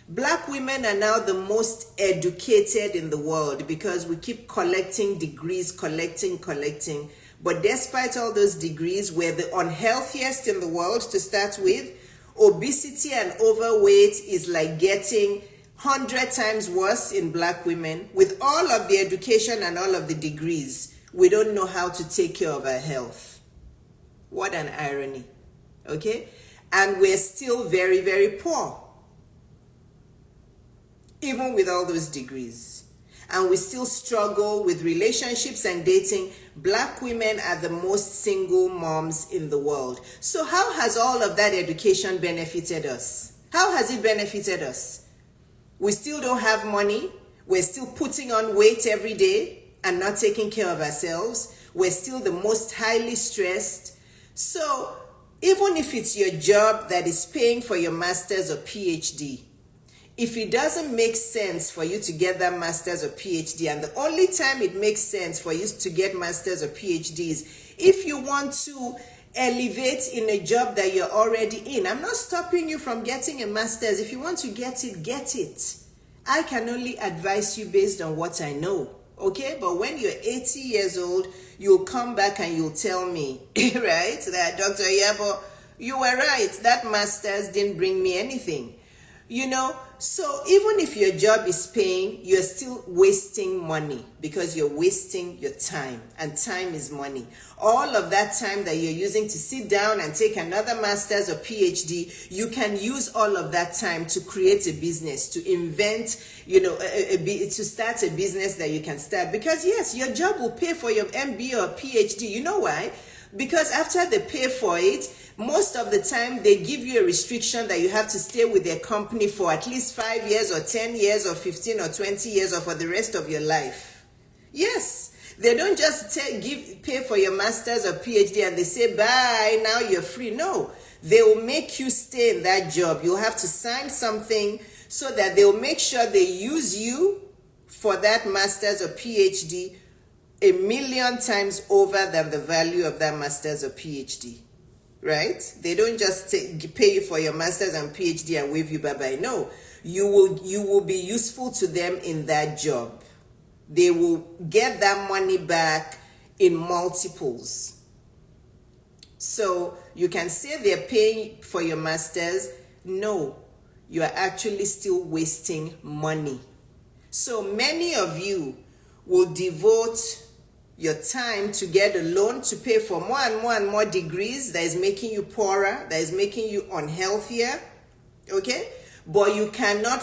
Black women are now the most educated in the world because we keep collecting degrees, collecting. But despite all those degrees, we're the unhealthiest in the world to start with. Obesity and overweight is like getting 100 times worse in black women. With all of the education and all of the degrees, we don't know how to take care of our health. What an irony, okay? And we're still very, very poor, even with all those degrees. And we still struggle with relationships and dating. Black women are the most single moms in the world. So how has all of that education benefited us? How has it benefited us? We still don't have money. We're still putting on weight every day and not taking care of ourselves. We're still the most highly stressed. So even if it's your job that is paying for your master's or PhD, if it doesn't make sense for you to get that master's or PhD, and the only time it makes sense for you to get master's or PhDs, if you want to elevate in a job that you're already in. I'm not stopping you from getting a master's. If you want to get it, get it. I can only advise you based on what I know, okay? But when you're 80 years old, you'll come back and you'll tell me, right, that Dr. Iyabo, you were right, that master's didn't bring me anything. You know, so even if your job is paying, you're still wasting money because you're wasting your time, and time is money. All of that time that you're using to sit down and take another master's or PhD, you can use all of that time to create a business, to invent, you know, to start a business that you can start. Because yes, your job will pay for your MBA or PhD. You know why? Because after they pay for it, most of the time they give you a restriction that you have to stay with their company for at least 5 years or 10 years or 15 or 20 years or for the rest of your life. Yes, they don't just pay for your master's or PhD and they say, bye, now you're free. No, they will make you stay in that job. You'll have to sign something so that they'll make sure they use you for that master's or PhD 1,000,000 times over than the value of that master's or PhD, right? They don't just pay you for your master's and PhD and wave you bye-bye. No, you will be useful to them in that job. They will get that money back in multiples. So you can say they're paying for your master's. No, you are actually still wasting money. So many of you will devote your time to get a loan to pay for more and more and more degrees that is making you poorer, that is making you unhealthier, okay? But you cannot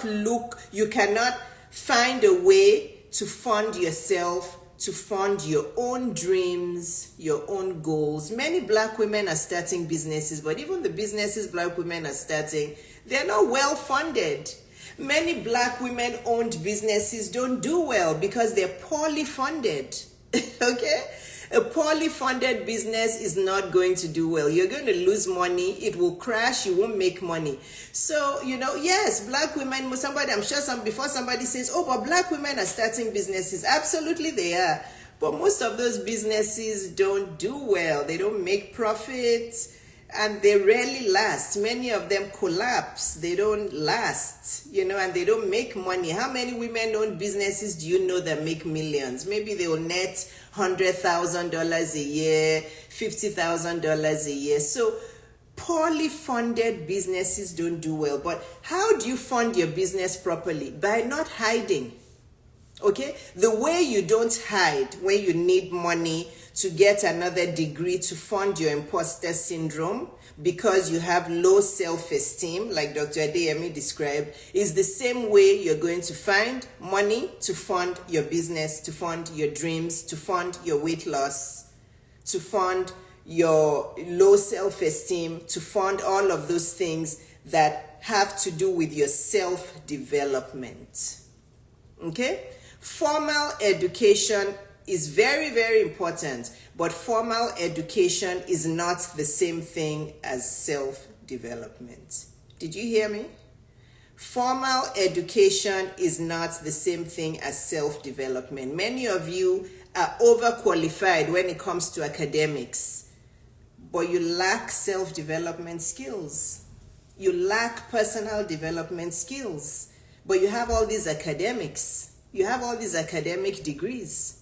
find a way to fund yourself, to fund your own dreams, your own goals. Many black women are starting businesses, but even the businesses black women are starting, they're not well funded. Many black women-owned businesses don't do well because they're poorly funded. Okay? A poorly funded business is not going to do well. You're going to lose money. It will crash. You won't make money. So, you know, yes, black women, before somebody says, oh, but black women are starting businesses. Absolutely they are. But most of those businesses don't do well. They don't make profits. And they rarely last. Many of them collapse. They don't last, you know, and they don't make money. How many women-owned businesses do you know that make millions? Maybe they will net $100,000 a year, $50,000 a year. So poorly funded businesses don't do well. But how do you fund your business properly? By not hiding. Okay? The way you don't hide when you need money to get another degree to fund your imposter syndrome because you have low self-esteem, like Dr. Adeyemi described, is the same way you're going to find money to fund your business, to fund your dreams, to fund your weight loss, to fund your low self-esteem, to fund all of those things that have to do with your self-development. Okay? Formal education is very, very important, but formal education is not the same thing as self-development. Did you hear me? Formal education is not the same thing as self-development. Many of you are overqualified when it comes to academics, but you lack self-development skills. You lack personal development skills, but you have all these academics. You have all these academic degrees.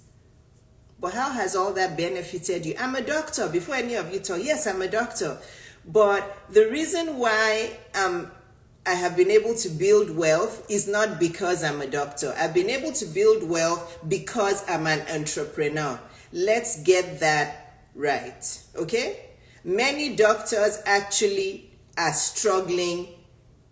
But how has all that benefited you? I'm a doctor. Before any of you talk, yes, I'm a doctor. But the reason why I have been able to build wealth is not because I'm a doctor. I've been able to build wealth because I'm an entrepreneur. Let's get that right, okay? Many doctors actually are struggling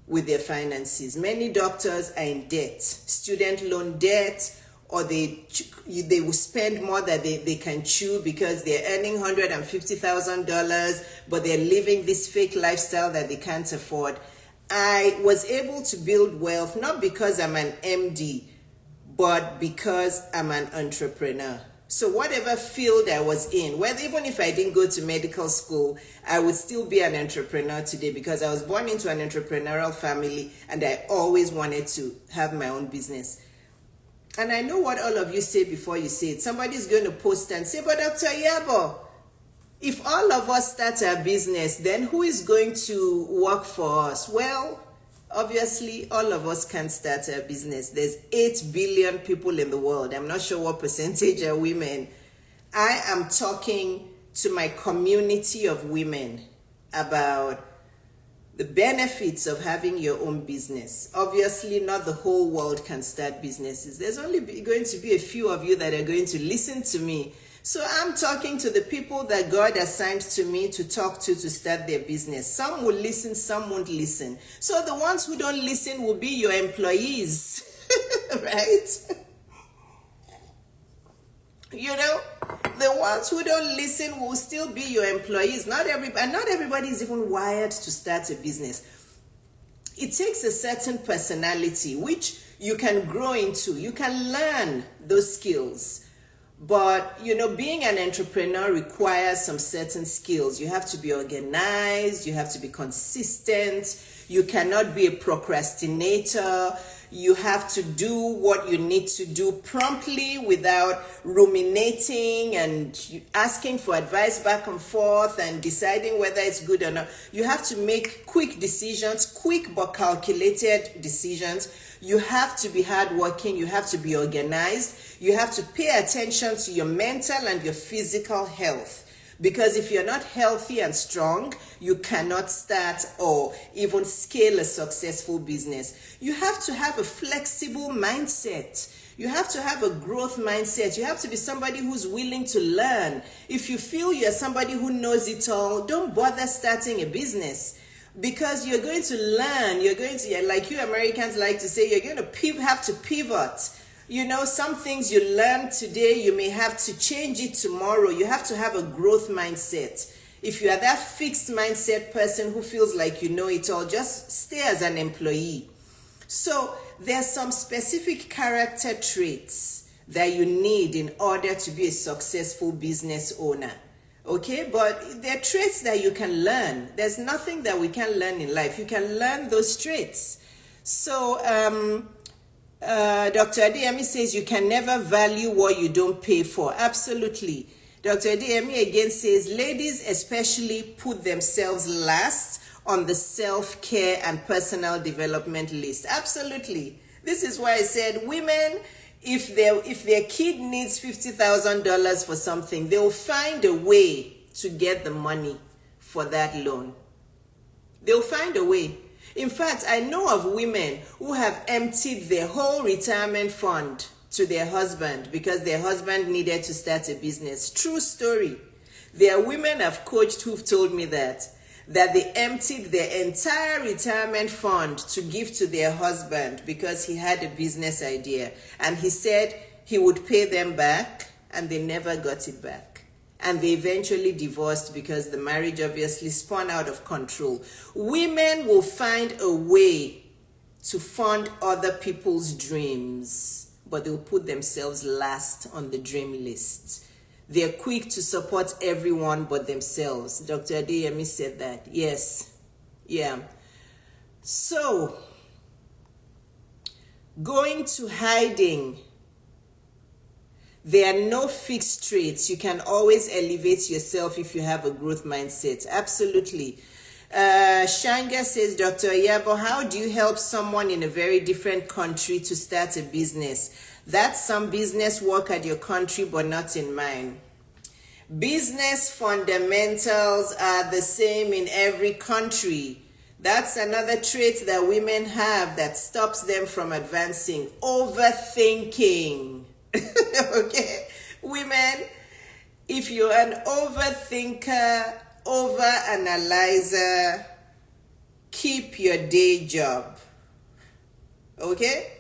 with their finances. Many doctors are in debt, student loan debt, or they will spend more than they can chew because they're earning $150,000, but they're living this fake lifestyle that they can't afford. I was able to build wealth not because I'm an MD, but because I'm an entrepreneur. So whatever field I was in, even if I didn't go to medical school, I would still be an entrepreneur today because I was born into an entrepreneurial family and I always wanted to have my own business. And I know what all of you say before you say it. Somebody's going to post and say, but Dr. Iyabo, if all of us start our business, then who is going to work for us? Well, obviously, all of us can start a business. There's 8 billion people in the world. I'm not sure what percentage are women. I am talking to my community of women about the benefits of having your own business. Obviously, not the whole world can start businesses. There's only going to be a few of you that are going to listen to me. So I'm talking to the people that God assigned to me to talk to start their business. Some will listen, some won't listen. So the ones who don't listen will be your employees, right? You know, the ones who don't listen will still be your employees. Not everybody is even wired to start a business. It takes a certain personality, which you can grow into. You can learn those skills. But, you know, being an entrepreneur requires some certain skills. You have to be organized. You have to be consistent. You cannot be a procrastinator. You have to do what you need to do promptly without ruminating and asking for advice back and forth and deciding whether it's good or not. You have to make quick decisions, quick but calculated decisions. You have to be hardworking. You have to be organized. You have to pay attention to your mental and your physical health. Because if you're not healthy and strong, you cannot start or even scale a successful business. You have to have a flexible mindset. You have to have a growth mindset. You have to be somebody who's willing to learn. If you feel you're somebody who knows it all, don't bother starting a business. Because you're going to learn. You're going to, like you Americans like to say, you're going to have to pivot. You know, some things you learn today, you may have to change it tomorrow. You have to have a growth mindset. If you are that fixed mindset person who feels like you know it all, just stay as an employee. So there's some specific character traits that you need in order to be a successful business owner. Okay, but there are traits that you can learn. There's nothing that we can learn in life. You can learn those traits. So, Dr. Adeyemi says you can never value what you don't pay for. Absolutely. Dr. Adeyemi again says ladies especially put themselves last on the self-care and personal development list. Absolutely. This is why I said women, if their kid needs $50,000 for something, they will find a way to get the money for that loan. They'll find a way. In fact, I know of women who have emptied their whole retirement fund to their husband because their husband needed to start a business. True story. There are women I've coached who've told me that they emptied their entire retirement fund to give to their husband because he had a business idea. And he said he would pay them back, and they never got it back. And they eventually divorced because the marriage obviously spun out of control. Women will find a way to fund other people's dreams. but they'll put themselves last on the dream list. They're quick to support everyone but themselves. Dr. Adeyemi said that. Yes. Yeah. So, going to hiding. There are no fixed traits. You can always elevate yourself if you have a growth mindset. Absolutely. Shanga says, Dr. Iyabo, how do you help someone in a very different country to start a business? That's some business work at your country, but not in mine. Business fundamentals are the same in every country. That's another trait that women have that stops them from advancing. Overthinking. Okay? Women, if you're an overthinker, overanalyzer, keep your day job. Okay?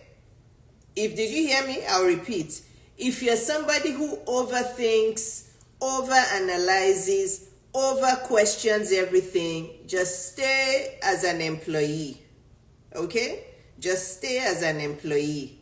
Did you hear me? I'll repeat. If you're somebody who overthinks, overanalyzes, over-questions everything, just stay as an employee. Okay? Just stay as an employee.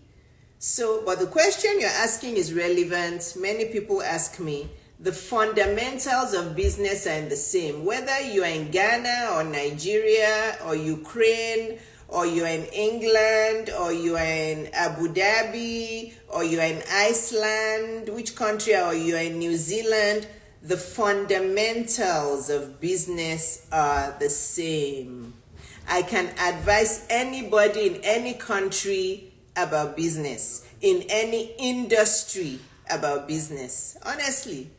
So, but the question you're asking is relevant. Many people ask me, the fundamentals of business are the same. Whether you are in Ghana or Nigeria or Ukraine, or you're in England, or you are in Abu Dhabi, or you're in Iceland, which country, or you're in New Zealand, the fundamentals of business are the same. I can advise anybody in any country about business, in any industry about business. Honestly,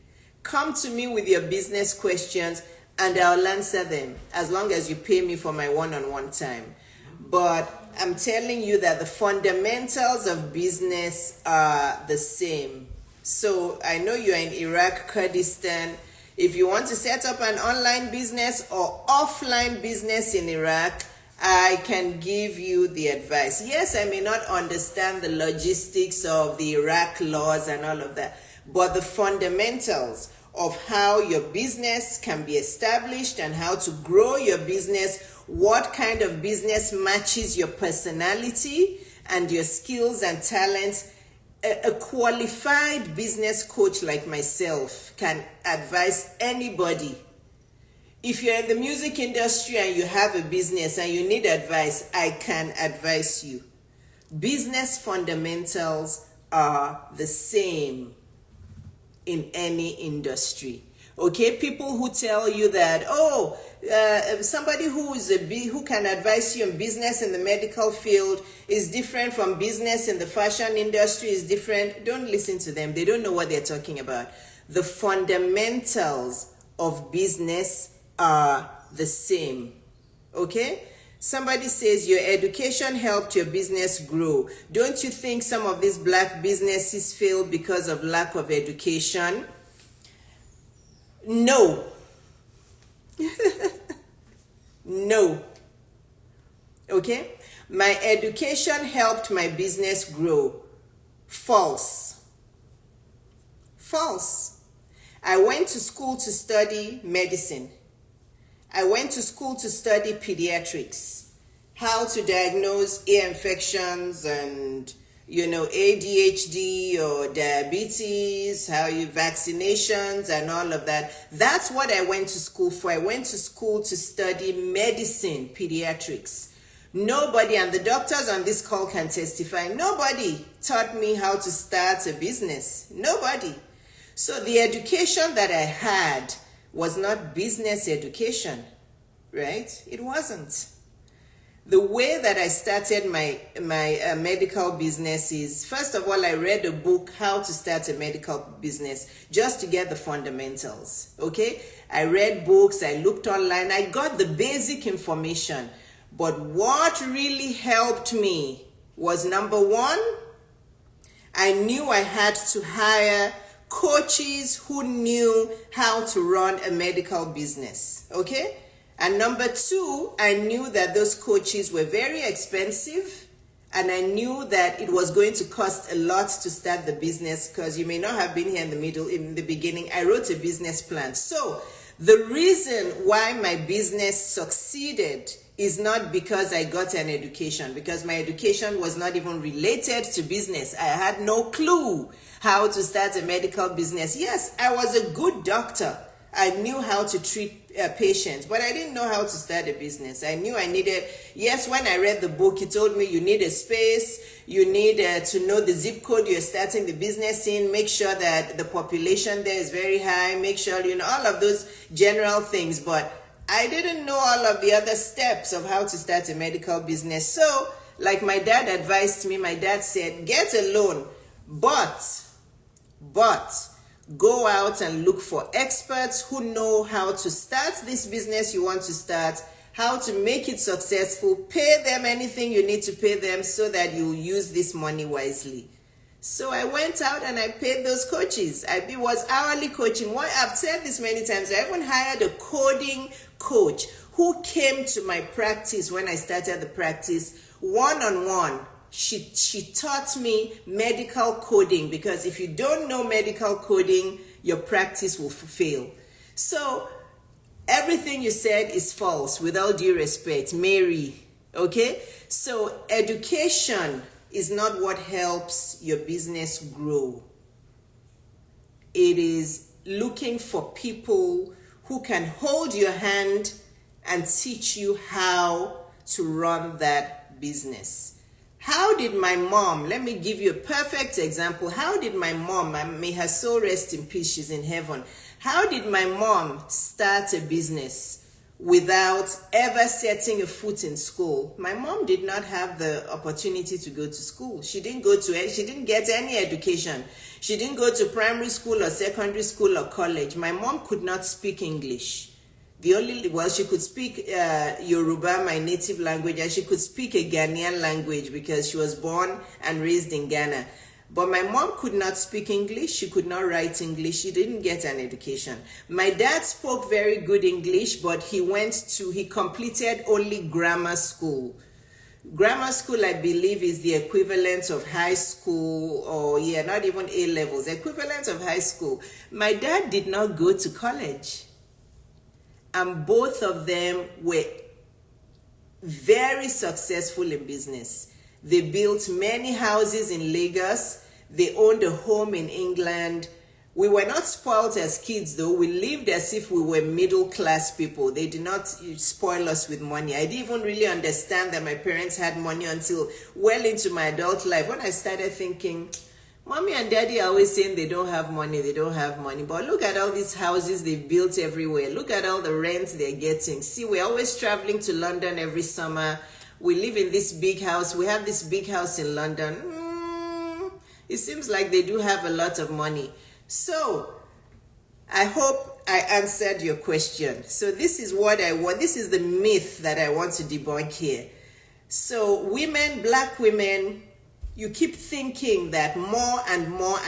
come to me with your business questions and I'll answer them as long as you pay me for my one-on-one time. But I'm telling you that the fundamentals of business are the same. So I know you're in Iraq, Kurdistan. If you want to set up an online business or offline business in Iraq, I can give you the advice. Yes, I may not understand the logistics of the Iraq laws and all of that, but the fundamentals of how your business can be established and how to grow your business, what kind of business matches your personality and your skills and talents. A qualified business coach like myself can advise anybody. If you're in the music industry and you have a business and you need advice, I can advise you. Business fundamentals are the same in any industry. Okay, people who tell you that, somebody who can advise you on business in the medical field is different from business in the fashion industry is different. Don't listen to them. They don't know what they're talking about. The fundamentals of business are the same. Okay? Somebody says your education helped your business grow. Don't you think some of these black businesses failed because of lack of education? No. No. Okay? My education helped my business grow. False. False. I went to school to study medicine. I went to school to study pediatrics, how to diagnose ear infections and, ADHD or diabetes, vaccinations and all of that. That's what I went to school for. I went to school to study medicine, pediatrics. Nobody, and the doctors on this call can testify, nobody taught me how to start a business. Nobody. So the education that I had was not business education, right? It wasn't. The way that I started my medical business is, first of all, I read a book, How to Start a Medical Business, just to get the fundamentals, okay? I read books, I looked online, I got the basic information. But what really helped me was, number one, I knew I had to hire coaches who knew how to run a medical business, okay? And number two, I knew that those coaches were very expensive, and I knew that it was going to cost a lot to start the business, because you may not have been here in the beginning. I wrote a business plan. So the reason why my business succeeded is not because I got an education, because my education was not even related to business. I had no clue how to start a medical business. Yes, I was a good doctor. I knew how to treat patients, but I didn't know how to start a business. I knew I needed, yes, when I read the book, it told me you need a space, you need to know the zip code you're starting the business in, make sure that the population there is very high, make sure, all of those general things. But I didn't know all of the other steps of how to start a medical business. So, like my dad advised me, my dad said, get a loan, but go out and look for experts who know how to start this business you want to start, how to make it successful, pay them anything you need to pay them so that you use this money wisely. So I went out and I paid those coaches. It was hourly coaching. I've said this many times. I even hired a coding coach who came to my practice when I started the practice one-on-one. She taught me medical coding, because if you don't know medical coding, your practice will fail. So everything you said is false, with all due respect, Mary. Okay? So education is not what helps your business grow. It is looking for people who can hold your hand and teach you how to run that business. How did my mom, let me give you a perfect example. How did my mom, may her soul rest in peace, she's in heaven. How did my mom start a business without ever setting a foot in school? My mom did not have the opportunity to go to school. She didn't get any education. She didn't go to primary school or secondary school or college. My mom could not speak English. She could speak Yoruba, my native language, and she could speak a Ghanaian language because she was born and raised in Ghana. But my mom could not speak English. She could not write English. She didn't get an education. My dad spoke very good English, but he completed only grammar school. Grammar school, I believe, is the equivalent of high school, or not even A levels, equivalent of high school. My dad did not go to college. And both of them were very successful in business. They built many houses in Lagos. They owned a home in England. We were not spoiled as kids, though. We lived as if we were middle-class people. They did not spoil us with money. I didn't even really understand that my parents had money until well into my adult life, when I started thinking, Mommy and Daddy are always saying they don't have money, but look at all these houses they've built everywhere. Look at all the rents they're getting. See, we're always traveling to London every summer. We live in this big house. We have this big house in London. It seems like they do have a lot of money. So, I hope I answered your question. So this is what I want. This is the myth that I want to debunk here. So women, black women, you keep thinking that more and more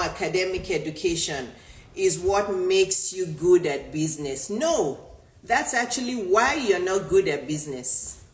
academic education is what makes you good at business. No, that's actually why you're not good at business.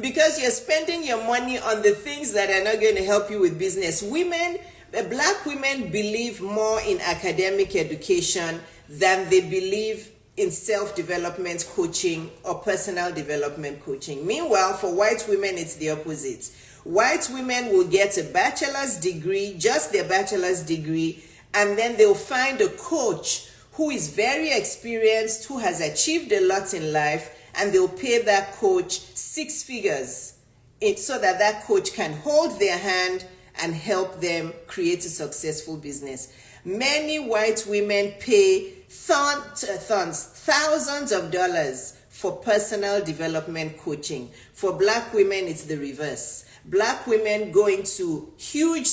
Because you're spending your money on the things that are not going to help you with business. Black women believe more in academic education than they believe in self-development coaching or personal development coaching. Meanwhile, for white women, it's the opposite. White women will get a bachelor's degree, just their bachelor's degree, and then they'll find a coach who is very experienced, who has achieved a lot in life, and they'll pay that coach 6 figures so that that coach can hold their hand and help them create a successful business. Many white women pay thousands of dollars for personal development coaching. For black women, it's the reverse. Black women go into huge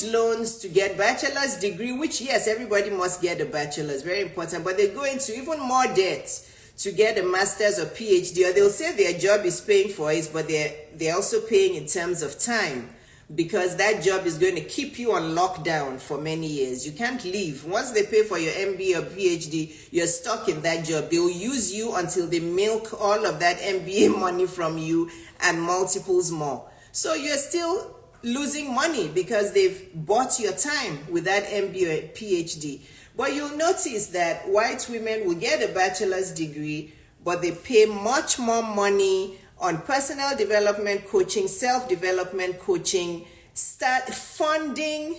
loans to get bachelor's degree, which, yes, everybody must get a bachelor's, very important, but they go into even more debt to get a master's or PhD, or they'll say their job is paying for it, but they're also paying in terms of time, because that job is going to keep you on lockdown for many years. You can't leave. Once they pay for your MBA or PhD, you're stuck in that job. They'll use you until they milk all of that MBA money from you and multiples more. So you're still losing money because they've bought your time with that MBA or PhD. But you'll notice that white women will get a bachelor's degree, but they pay much more money on personal development coaching, self-development coaching, start funding.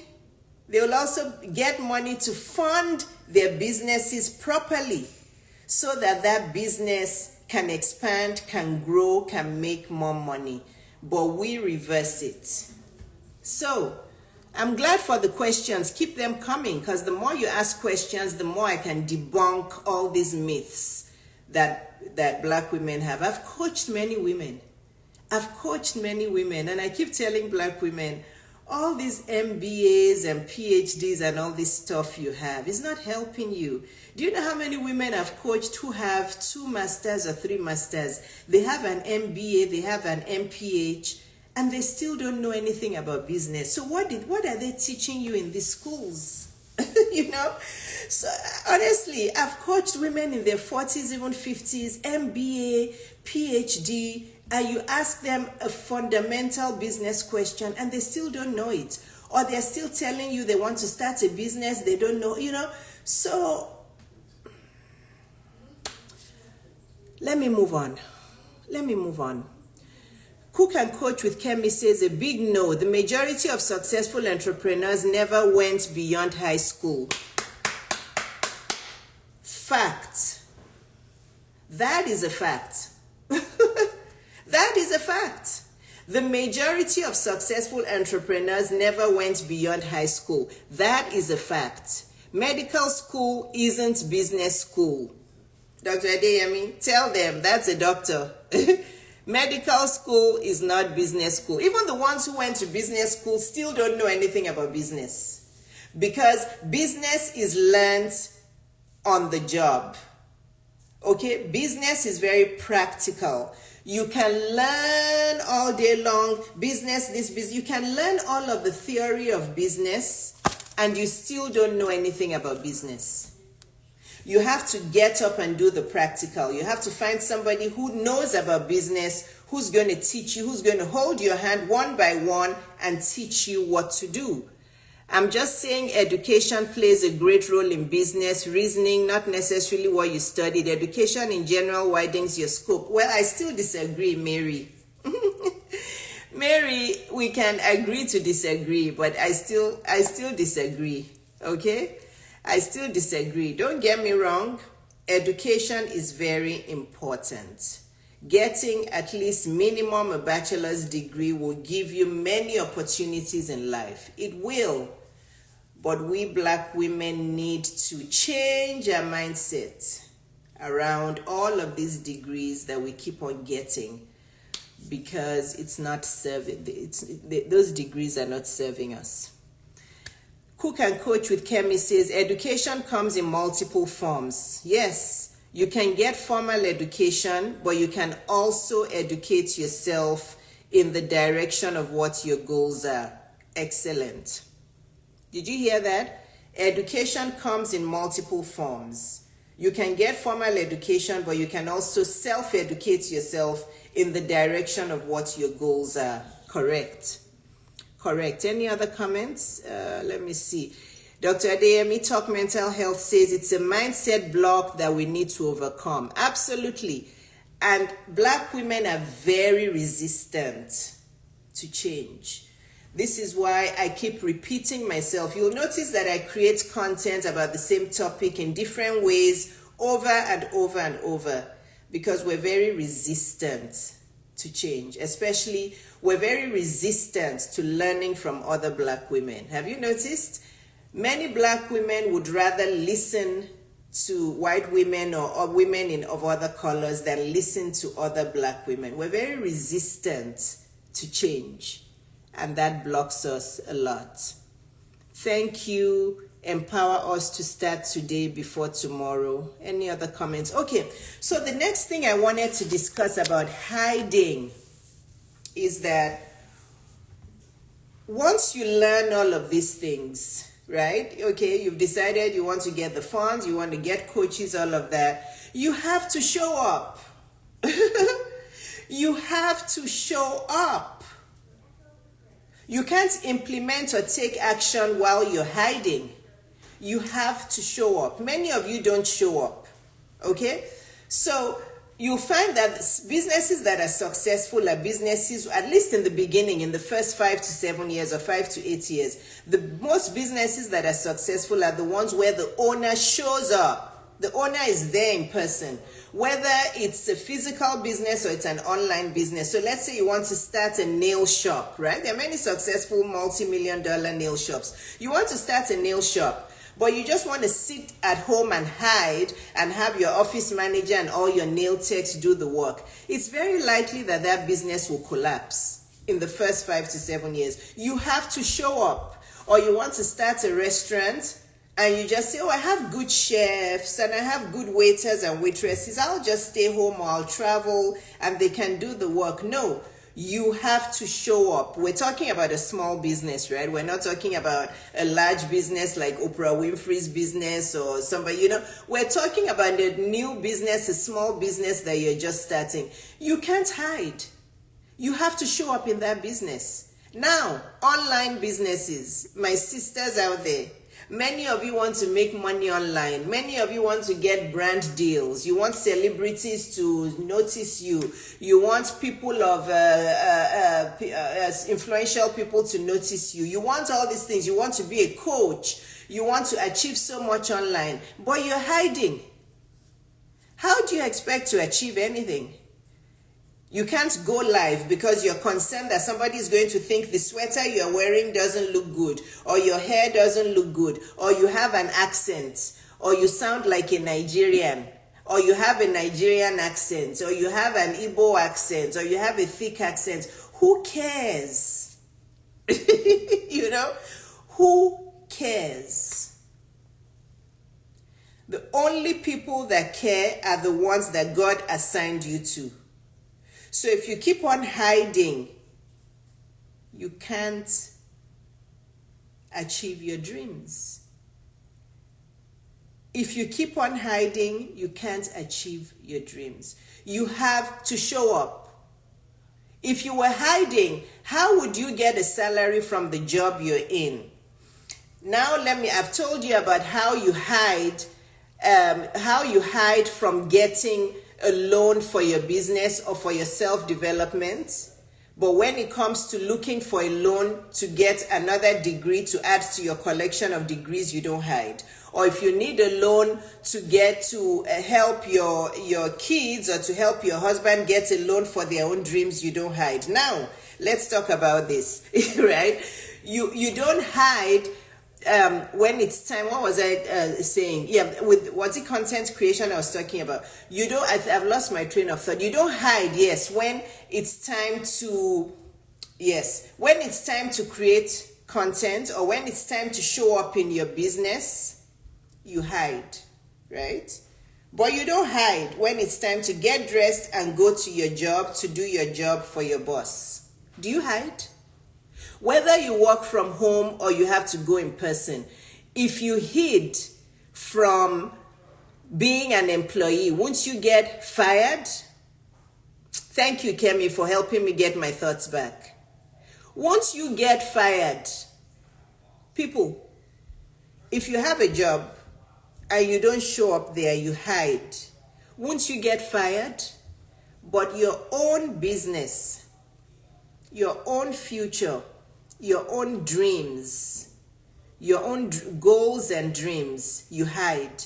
They will also get money to fund their businesses properly so that that business can expand, can grow, can make more money. But we reverse it. So I'm glad for the questions. Keep them coming, because the more you ask questions, the more I can debunk all these myths that black women have. I've coached many women. And I keep telling black women, all these MBAs and PhDs and all this stuff you have is not helping you. Do you know how many women I've coached who have 2 masters or 3 masters? They have an MBA, they have an MPH, and they still don't know anything about business. So what are they teaching you in these schools? You know? So honestly, I've coached women in their 40s, even 50s, MBA, PhD, and you ask them a fundamental business question and they still don't know it. Or they're still telling you they want to start a business, they don't know, you know. So let me move on. Cook and Coach with Kemi says a big no. The majority of successful entrepreneurs never went beyond high school. Fact. That is a fact. That is a fact. The majority of successful entrepreneurs never went beyond high school. That is a fact. Medical school isn't business school. Dr. Adeyemi, tell them that's a doctor. Medical school is not business school. Even the ones who went to business school still don't know anything about business, because business is learned on the job. Okay, business is very practical. You can learn all day long business, you can learn all of the theory of business and you still don't know anything about business. You have to get up and do the practical. You have to find somebody who knows about business, who's going to teach you, who's going to hold your hand one by one and teach you what to do. I'm just saying education plays a great role in business, reasoning, not necessarily what you studied. Education in general widens your scope. Well, I still disagree, Mary. Mary, we can agree to disagree, but I still disagree, okay? I still disagree. Don't get me wrong. Education is very important. Getting at least minimum a bachelor's degree will give you many opportunities in life. It will. But we black women need to change our mindset around all of these degrees that we keep on getting, because it's not serving. Those degrees are not serving us. Cook and Coach with Kemi says education comes in multiple forms. Yes, you can get formal education, but you can also educate yourself in the direction of what your goals are. Excellent. Did you hear that? Education comes in multiple forms. You can get formal education, but you can also self-educate yourself in the direction of what your goals are. Correct. Correct. Any other comments? Let me see. Dr. Adeyemi Talk Mental Health says it's a mindset block that we need to overcome. Absolutely. And black women are very resistant to change. This is why I keep repeating myself. You'll notice that I create content about the same topic in different ways over and over and over, because we're very resistant to change. Especially, we're very resistant to learning from other black women. Have you noticed? Many black women would rather listen to white women or women of other colors than listen to other black women. We're very resistant to change, and that blocks us a lot. Thank you. Empower us to start today before tomorrow. Any other comments? Okay, so the next thing I wanted to discuss about hiding is that once you learn all of these things, right? Okay, you've decided you want to get the funds, you want to get coaches, all of that. You have to show up. You have to show up. You can't implement or take action while you're hiding. You have to show up. Many of you don't show up. Okay? So you'll find that businesses that are successful are businesses, at least in the beginning, in the first 5 to 7 years or 5 to 8 years, the most businesses that are successful are the ones where the owner shows up. The owner is there in person, whether it's a physical business or it's an online business. So let's say you want to start a nail shop, right? There are many successful multi-million-dollar nail shops. You want to start a nail shop, but you just want to sit at home and hide and have your office manager and all your nail techs do the work. It's very likely that that business will collapse in the first 5 to 7 years. You have to show up. Or you want to start a restaurant and you just say, oh, I have good chefs and I have good waiters and waitresses. I'll just stay home or I'll travel and they can do the work. No, you have to show up. We're talking about a small business, right? We're not talking about a large business like Oprah Winfrey's business or somebody, you know. We're talking about a new business, a small business that you're just starting. You can't hide. You have to show up in that business. Now, online businesses, my sisters out there, many of you want to make money online. Many of you want to get brand deals. You want celebrities to notice you. You want people of influential people to notice you. You want all these things. You want to be a coach. You want to achieve so much online, but you're hiding. How do you expect to achieve anything? You can't go live because you're concerned that somebody is going to think the sweater you're wearing doesn't look good, or your hair doesn't look good, or you have an accent, or you sound like a Nigerian, or you have a Nigerian accent, or you have an Igbo accent, or you have a thick accent. Who cares? You know? Who cares? The only people that care are the ones that God assigned you to. So if you keep on hiding, you can't achieve your dreams. If you keep on hiding, you can't achieve your dreams. You have to show up. If you were hiding, how would you get a salary from the job you're in? Now I've told you about how you hide from getting a loan for your business or for your self-development. But when it comes to looking for a loan to get another degree to add to your collection of degrees, you don't hide. Or if you need a loan to get to help your kids or to help your husband get a loan for their own dreams, you don't hide. Now, let's talk about this, right? You don't hide when it's time. What was I saying? Yeah, with what's it, content creation I was talking about. You don't, I've lost my train of thought. You don't hide, when it's time to create content, or when it's time to show up in your business, you hide, right? But you don't hide when it's time to get dressed and go to your job to do your job for your boss. Do you hide? Whether you work from home or you have to go in person, if you hid from being an employee, won't you get fired? Thank you, Kemi, for helping me get my thoughts back. Once you get fired, people, if you have a job and you don't show up there, you hide, won't you get fired? But your own business, your own future, your own dreams, your own goals and dreams, you hide.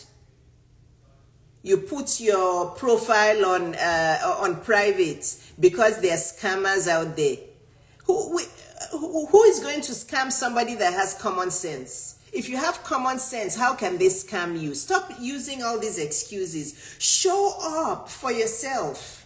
You put your profile on private because there are scammers out there. Who is going to scam somebody that has common sense? If you have common sense, how can they scam you? Stop using all these excuses. Show up for yourself.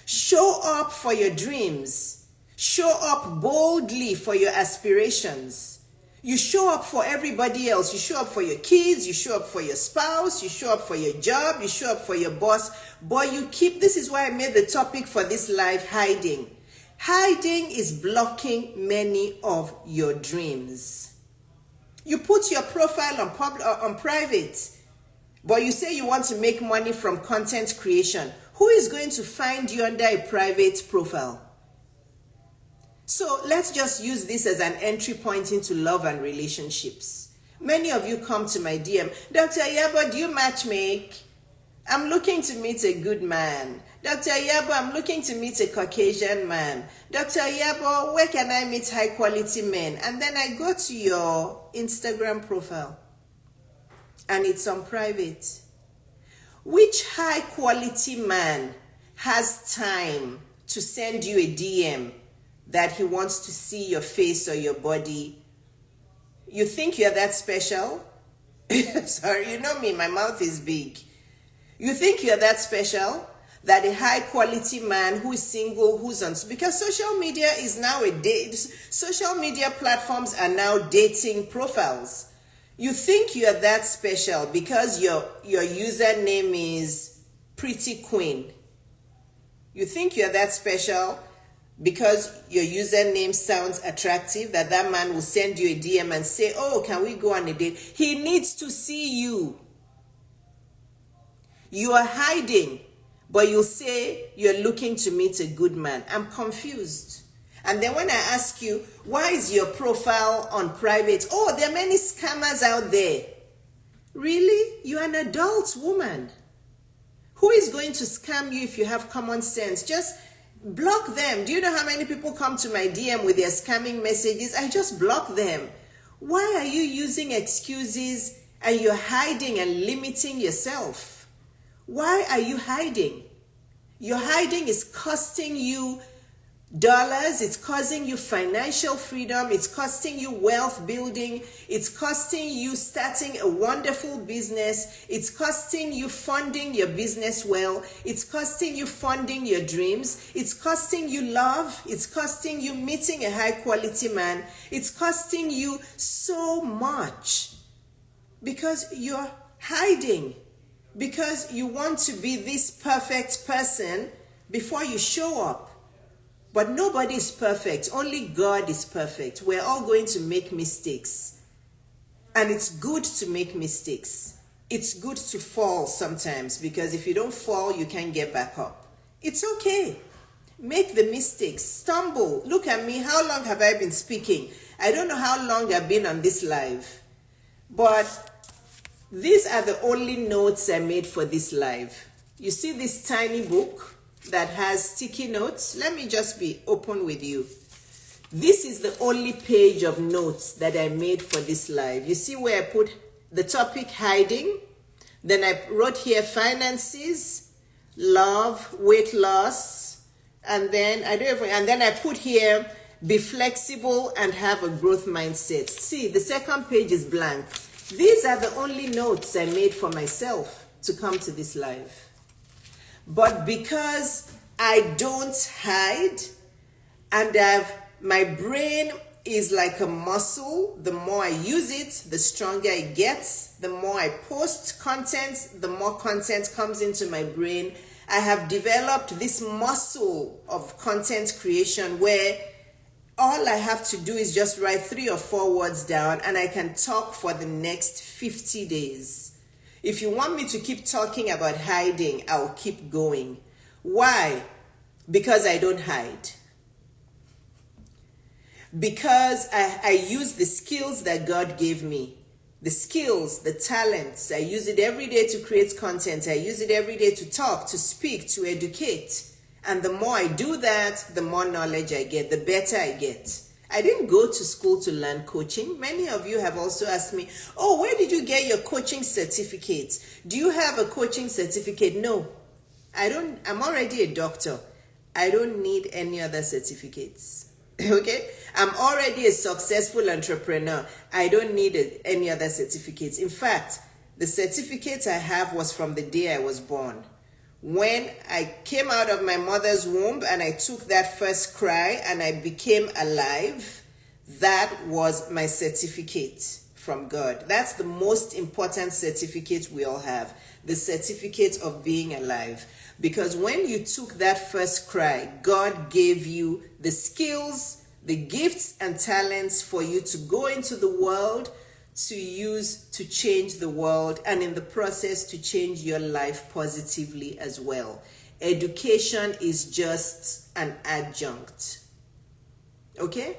Show up for your dreams. Show up boldly for your aspirations. You show up for everybody else. You show up for your kids. You show up for your spouse. You show up for your job. You show up for your boss. But this is why I made the topic for this live, hiding. Hiding is blocking many of your dreams. You put your profile on private, but you say you want to make money from content creation. Who is going to find you under a private profile? So let's just use this as an entry point into love and relationships. Many of you come to my DM, Dr. Iyabo, do you matchmake? I'm looking to meet a good man. Dr. Iyabo, I'm looking to meet a Caucasian man. Dr. Iyabo, where can I meet high quality men? And then I go to your Instagram profile and it's on private. Which high quality man has time to send you a DM that he wants to see your face or your body? You think you're that special? Sorry, you know me, my mouth is big. You think you're that special? That a high quality man who is single, who's on, because social media is now social media platforms are now dating profiles. You think you're that special because your username is Pretty Queen. You think you're that special because your username sounds attractive, that man will send you a DM and say, oh, can we go on a date? He needs to see you. You are hiding, but you say you're looking to meet a good man. I'm confused. And then when I ask you, why is your profile on private? Oh, there are many scammers out there. Really? You're an adult woman. Who is going to scam you if you have common sense? Just block them. Do you know how many people come to my DM with their scamming messages? I just block them. Why are you using excuses and you're hiding and limiting yourself? Why are you hiding? Your hiding is costing you dollars, it's causing you financial freedom, it's costing you wealth building, it's costing you starting a wonderful business, it's costing you funding your business well, it's costing you funding your dreams, it's costing you love, it's costing you meeting a high quality man, it's costing you so much because you're hiding, because you want to be this perfect person before you show up. But nobody is perfect. Only God is perfect. We're all going to make mistakes. And it's good to make mistakes. It's good to fall sometimes, because if you don't fall, you can't get back up. It's okay. Make the mistakes. Stumble. Look at me. How long have I been speaking? I don't know how long I've been on this live. But these are the only notes I made for this live. You see this tiny book that has sticky notes? Let me just be open with you. This is the only page of notes that I made for this live. You see where I put the topic hiding? Then I wrote here finances, love, weight loss, and then I put here be flexible and have a growth mindset. See, the second page is blank. These are the only notes I made for myself to come to this live. But because I don't hide, and my brain is like a muscle, the more I use it, the stronger it gets. The more I post content, the more content comes into my brain. I have developed this muscle of content creation where all I have to do is just write 3 or 4 words down and I can talk for the next 50 days. If you want me to keep talking about hiding, I'll keep going. Why? Because I don't hide. Because I use the skills that God gave me. The skills, the talents. I use it every day to create content. I use it every day to talk, to speak, to educate. And the more I do that, the more knowledge I get, the better I get. I didn't go to school to learn coaching. Many of you have also asked me, oh, where did you get your coaching certificate? Do you have a coaching certificate? No, I don't. I'm already a doctor. I don't need any other certificates. Okay? I'm already a successful entrepreneur. I don't need any other certificates. In fact, the certificate I have was from the day I was born. When I came out of my mother's womb and I took that first cry and I became alive, that was my certificate from God. That's the most important certificate we all have, the certificate of being alive. Because when you took that first cry, God gave you the skills, the gifts and talents for you to go into the world, to use to change the world, and in the process to change your life positively as well. Education is just an adjunct. Okay?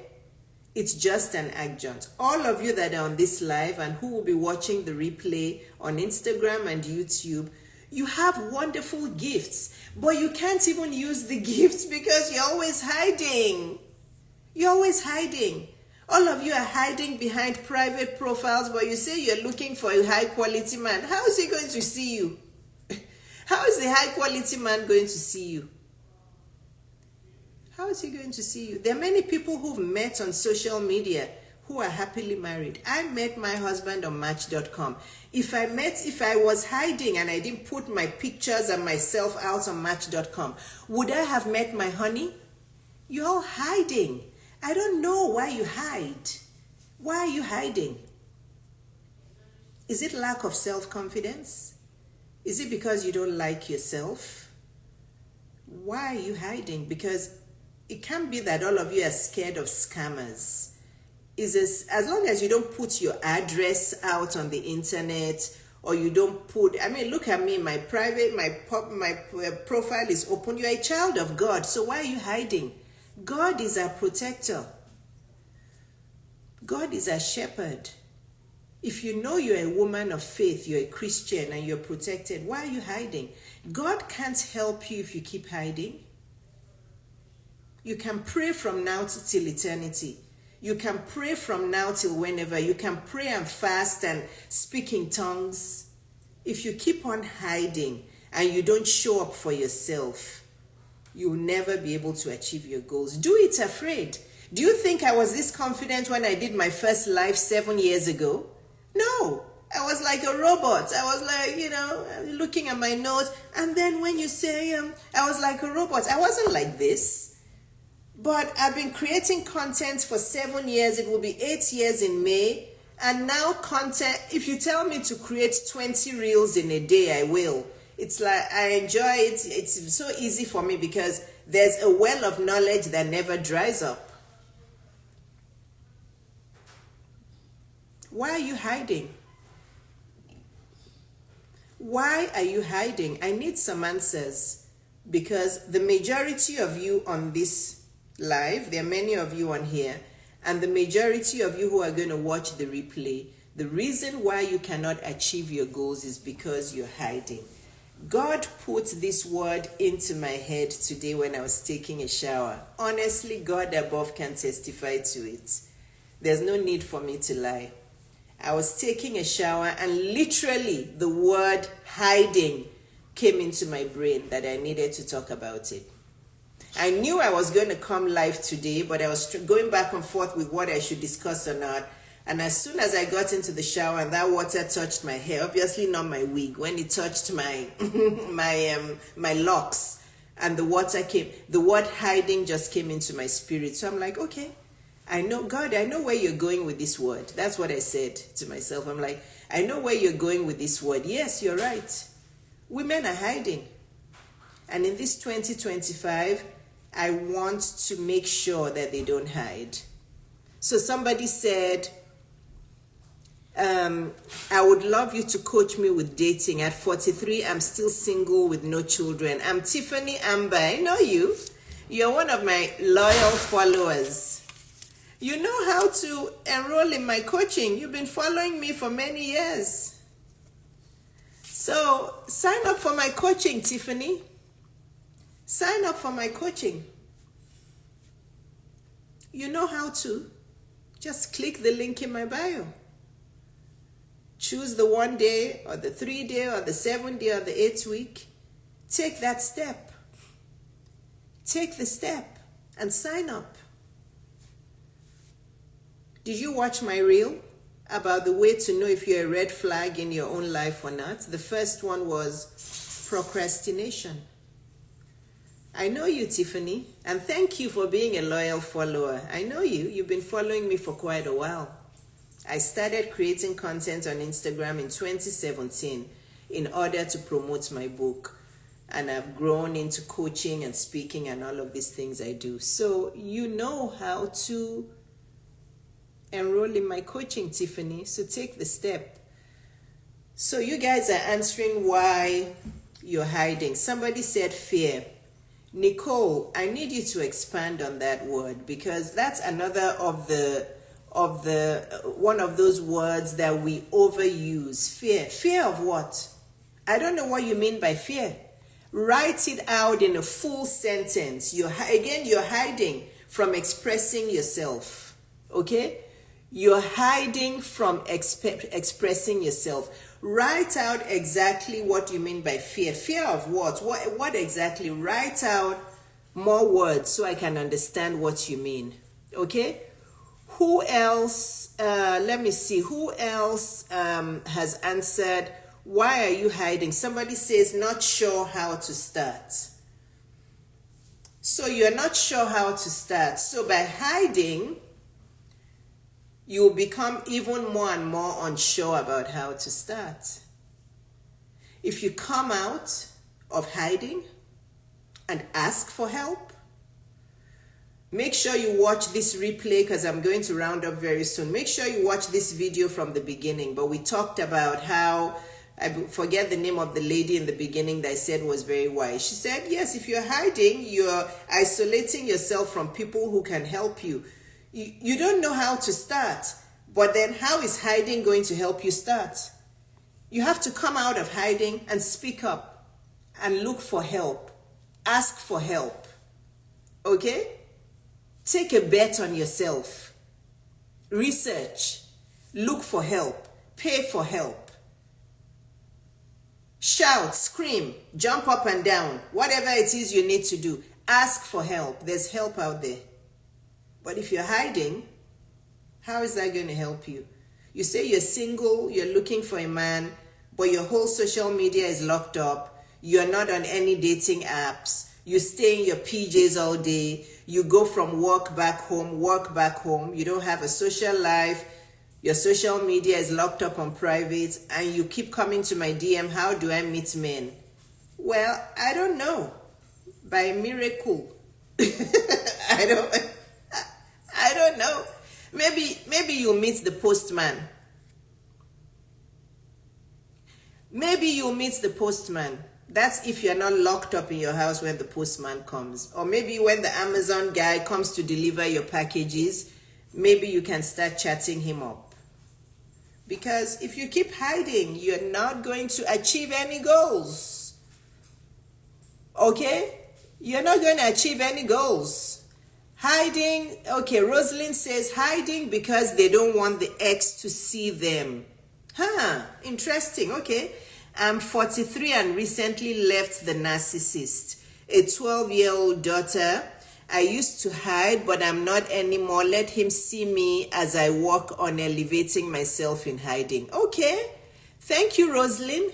It's just an adjunct. All of you that are on this live and who will be watching the replay on Instagram and YouTube, you have wonderful gifts, but you can't even use the gifts because you're always hiding. You're always hiding. All of you are hiding behind private profiles, but you say you're looking for a high quality man. How is he going to see you? How is the high quality man going to see you? How is he going to see you? There are many people who've met on social media who are happily married. I met my husband on Match.com. If I was hiding and I didn't put my pictures and myself out on Match.com, would I have met my honey? You're all hiding. I don't know why you hide. Why are you hiding? Is it lack of self-confidence? Is it because you don't like yourself? Why are you hiding? Because it can't be that all of you are scared of scammers. As long as you don't put your address out on the internet, or you don't put, look at me, my profile is open. You're a child of God, so why are you hiding? God is our protector. God is our shepherd. If you know you're a woman of faith, you're a Christian and you're protected, why are you hiding? God can't help you if you keep hiding. You can pray from now till eternity. You can pray from now till whenever. You can pray and fast and speak in tongues. If you keep on hiding and you don't show up for yourself, you'll never be able to achieve your goals. Do it afraid. Do you think I was this confident when I did my first live 7 years ago? No. I was like a robot. I was like, looking at my notes. And then when you say, I was like a robot, I wasn't like this. But I've been creating content for 7 years. It will be 8 years in May. And now content, if you tell me to create 20 reels in a day, I will. It's like, I enjoy it. It's so easy for me because there's a well of knowledge that never dries up. Why are you hiding? Why are you hiding? I need some answers because the majority of you on this live, there are many of you on here, and the majority of you who are going to watch the replay, the reason why you cannot achieve your goals is because you're hiding. God put this word into my head today when I was taking a shower. Honestly, God above can testify to it. There's no need for me to lie. I was taking a shower and literally the word hiding came into my brain that I needed to talk about it. I knew I was going to come live today, but I was going back and forth with what I should discuss or not. And as soon as I got into the shower and that water touched my hair, obviously not my wig, when it touched my my locks and the water came, the word hiding just came into my spirit. So I'm like, okay, I know, God, I know where you're going with this word. That's what I said to myself. I'm like, I know where you're going with this word. Yes, you're right. Women are hiding. And in this 2025, I want to make sure that they don't hide. So somebody said, I would love you to coach me with dating. At 43, I'm still single with no children. I'm Tiffany Amber. I know you. You're one of my loyal followers. You know how to enroll in my coaching. You've been following me for many years. So sign up for my coaching, Tiffany. Sign up for my coaching. You know how to. Just click the link in my bio. Choose the 1 day or the 3 day or the 7 day or the 8 week. Take that step. Take the step and sign up. Did you watch my reel about the way to know if you're a red flag in your own life or not? The first one was procrastination. I know you, Tiffany, and thank you for being a loyal follower. I know you. You've been following me for quite a while. I started creating content on Instagram in 2017 in order to promote my book. And I've grown into coaching and speaking and all of these things I do. So you know how to enroll in my coaching, Tiffany. So take the step. So you guys are answering why you're hiding. Somebody said fear. Nicole, I need you to expand on that word, because that's another of the one of those words that we overuse. Fear of what? I don't know what you mean by fear. Write it out in a full sentence. You're hiding from expressing yourself. Okay? You're hiding from expressing yourself. Write out exactly what you mean by fear. Fear of what? What exactly? Write out more words so I can understand what you mean. Okay? Who else? Let me see. Who else has answered? Why are you hiding? Somebody says, not sure how to start. So you're not sure how to start. So by hiding, you will become even more and more unsure about how to start. If you come out of hiding and ask for help, make sure you watch this replay, because I'm going to round up very soon. Make sure you watch this video from the beginning. But we talked about how, I forget the name of the lady in the beginning that I said was very wise. She said, yes, if you're hiding, you're isolating yourself from people who can help you. You don't know how to start, but then how is hiding going to help you start? You have to come out of hiding and speak up and look for help. Ask for help. Okay? Take a bet on yourself. Research. Look for help. Pay for help. Shout, scream, jump up and down. Whatever it is you need to do, ask for help. There's help out there. But if you're hiding, how is that going to help you? You say you're single, you're looking for a man, but your whole social media is locked up. You're not on any dating apps. You stay in your PJs all day. You go from work back home. You don't have a social life. Your social media is locked up on private, and you keep coming to my DM, how do I meet men? Well, I don't know. By miracle. I don't know. Maybe you'll meet the postman. Maybe you'll meet the postman. That's if you're not locked up in your house when the postman comes. Or maybe when the Amazon guy comes to deliver your packages, maybe you can start chatting him up. Because if you keep hiding, you're not going to achieve any goals. Okay? You're not going to achieve any goals. Hiding, okay, Rosalind says hiding because they don't want the ex to see them. Interesting, okay. I'm 43 and recently left the narcissist. A 12-year-old daughter. I used to hide, but I'm not anymore. Let him see me as I work on elevating myself in hiding. Okay, thank you, Rosalind.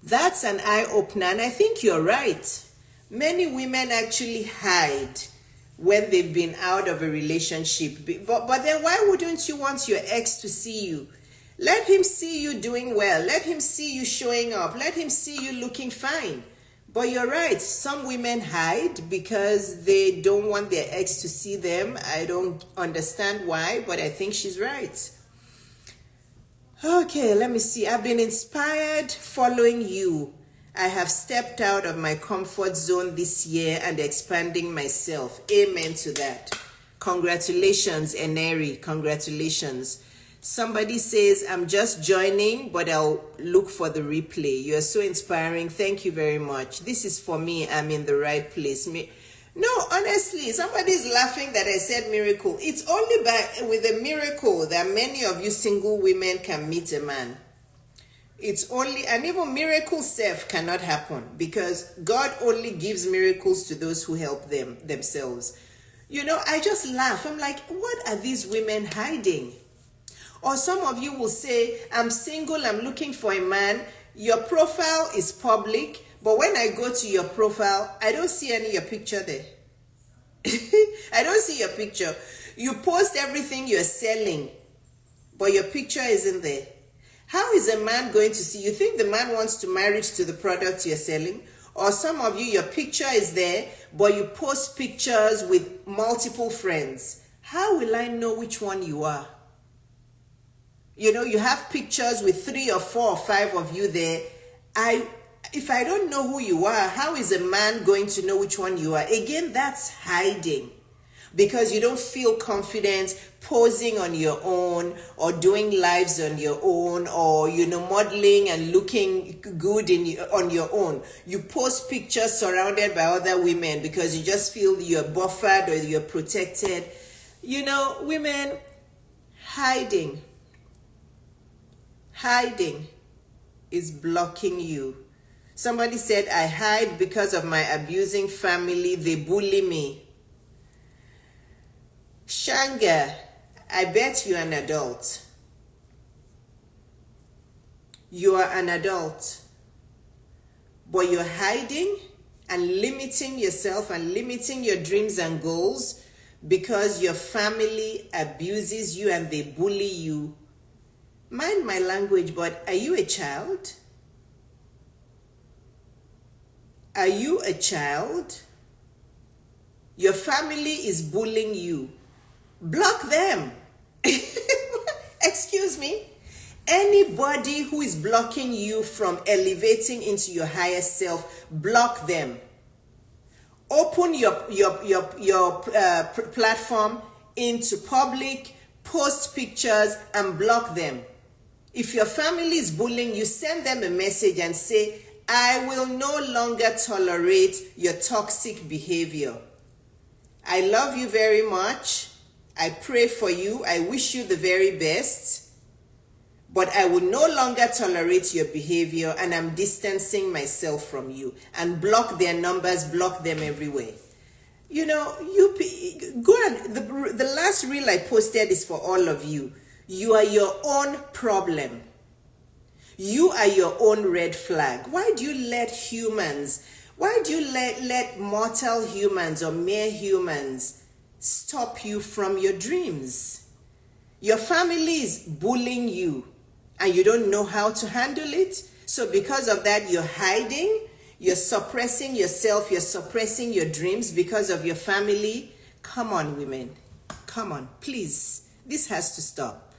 That's an eye-opener, and I think you're right. Many women actually hide when they've been out of a relationship. But then why wouldn't you want your ex to see you? Let him see you doing well. Let him see you showing up. Let him see you looking fine. But you're right. Some women hide because they don't want their ex to see them. I don't understand why, but I think she's right. Okay, let me see. I've been inspired following you. I have stepped out of my comfort zone this year and expanding myself. Amen to that. Congratulations, Eneri. Congratulations. Somebody says, I'm just joining, but I'll look for the replay. You're so inspiring. Thank you very much. This is for me. I'm in the right place. No, honestly, somebody's laughing that I said miracle. It's only with a miracle that many of you single women can meet a man. It's only, and even miracle self cannot happen because God only gives miracles to those who help themselves. You know, I just laugh. I'm like, what are these women hiding? Or some of you will say, I'm single, I'm looking for a man. Your profile is public, but when I go to your profile, I don't see any of your picture there. I don't see your picture. You post everything you're selling, but your picture isn't there. How is a man going to see? You think the man wants to marry to the product you're selling? Or some of you, your picture is there, but you post pictures with multiple friends. How will I know which one you are? You know, you have pictures with 3 or 4 or 5 of you there. If I don't know who you are, how is a man going to know which one you are? Again, that's hiding. Because you don't feel confident posing on your own or doing lives on your own, or modeling and looking good on your own. You post pictures surrounded by other women because you just feel you're buffered or you're protected. Women, hiding is blocking you. Somebody said, I hide because of my abusing family, they bully me. Shanga, I bet you're an adult. You are an adult. But you're hiding and limiting yourself and limiting your dreams and goals because your family abuses you and they bully you. Mind my language, but are you a child? Are you a child? Your family is bullying you. Block them. Excuse me. Anybody who is blocking you from elevating into your higher self, block them. Open your platform into public, post pictures and block them. If your family is bullying you, send them a message and say, I will no longer tolerate your toxic behavior. I love you very much. I pray for you. I wish you the very best. But I will no longer tolerate your behavior and I'm distancing myself from you. And block their numbers, block them everywhere. Go on. The last reel I posted is for all of you. You are your own problem. You are your own red flag. Why do you let mortal humans or mere humans stop you from your dreams? Your family is bullying you and you don't know how to handle it. So because of that, you're hiding, you're suppressing yourself, you're suppressing your dreams because of your family. Come on, women. Come on, please. This has to stop.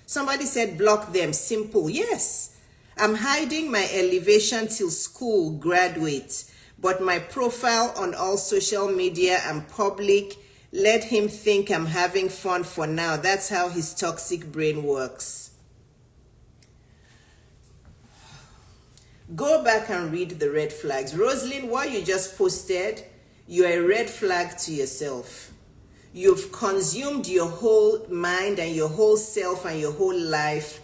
Somebody said block them. Simple. Yes. I'm hiding my elevation till school graduate, but my profile on all social media and public, let him think I'm having fun for now. That's how his toxic brain works. Go back and read the red flags. Rosalind, what you just posted, you're a red flag to yourself. You've consumed your whole mind and your whole self and your whole life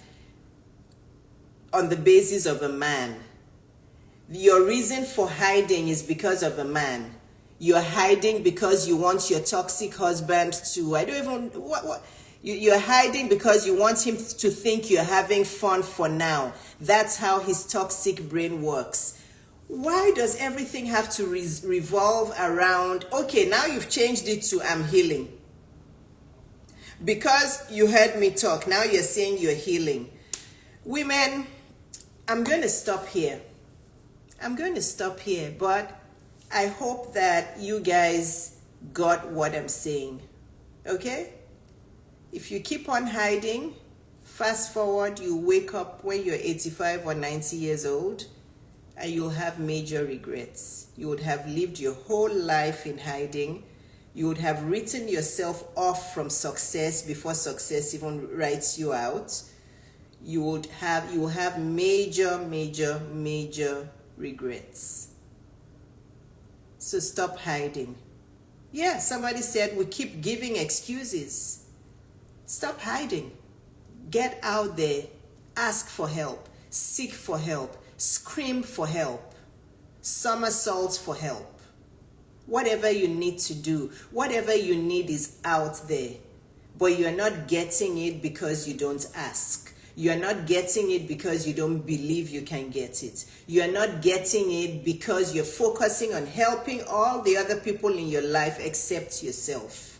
on the basis of a man. Your reason for hiding is because of a man. You're hiding because you want your toxic husband to, you're hiding because you want him to think you're having fun for now. That's how his toxic brain works. Why does everything have to revolve around, okay, now you've changed it to I'm healing. Because you heard me talk, now you're saying you're healing. Women, I'm going to stop here. But I hope that you guys got what I'm saying. Okay? If you keep on hiding, fast forward, you wake up when you're 85 or 90 years old, and you'll have major regrets. You would have lived your whole life in hiding. You would have written yourself off from success before success even writes you out. You will have major regrets. So stop hiding. Yeah, somebody said we keep giving excuses. Stop hiding. Get out there. Ask for help. Seek for help. Scream for help. Somersault for help. Whatever you need to do, whatever you need is out there. But you're not getting it because you don't ask. You're not getting it because you don't believe you can get it. You're not getting it because you're focusing on helping all the other people in your life except yourself.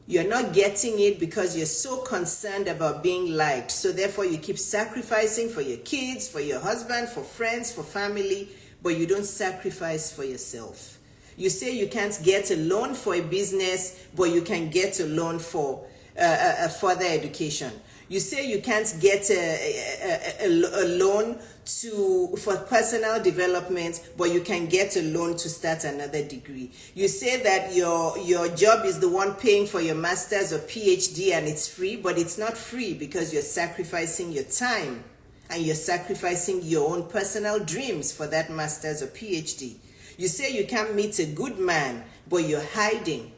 You're not getting it because you're so concerned about being liked. So therefore you keep sacrificing for your kids, for your husband, for friends, for family, but you don't sacrifice for yourself. You say you can't get a loan for a business, but you can get a loan for further education. You say you can't get a loan for personal development, but you can get a loan to start another degree. You say that your job is the one paying for your master's or PhD and it's free, but it's not free because you're sacrificing your time and you're sacrificing your own personal dreams for that master's or PhD. You say you can't meet a good man, but you're hiding.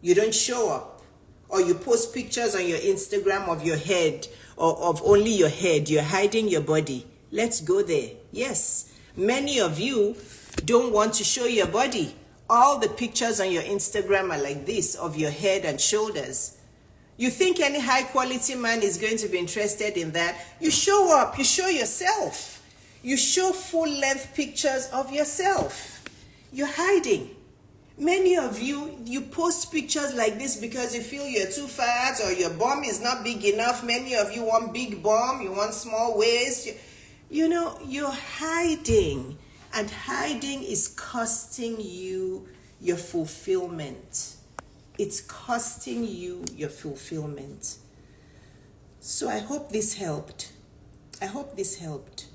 You don't show up. Or you post pictures on your Instagram of your head, or of only your head. You're hiding your body. Let's go there. Yes, many of you don't want to show your body. All the pictures on your Instagram are like this, of your head and shoulders. You think any high quality man is going to be interested in that? You show up, you show yourself. You show full length pictures of yourself. You're hiding. Many of you, you post pictures like this because you feel you're too fat or your bum is not big enough. Many of you want big bum, you want small waist. You know, you're hiding. And hiding is costing you your fulfillment. It's costing you your fulfillment. So I hope this helped. I hope this helped.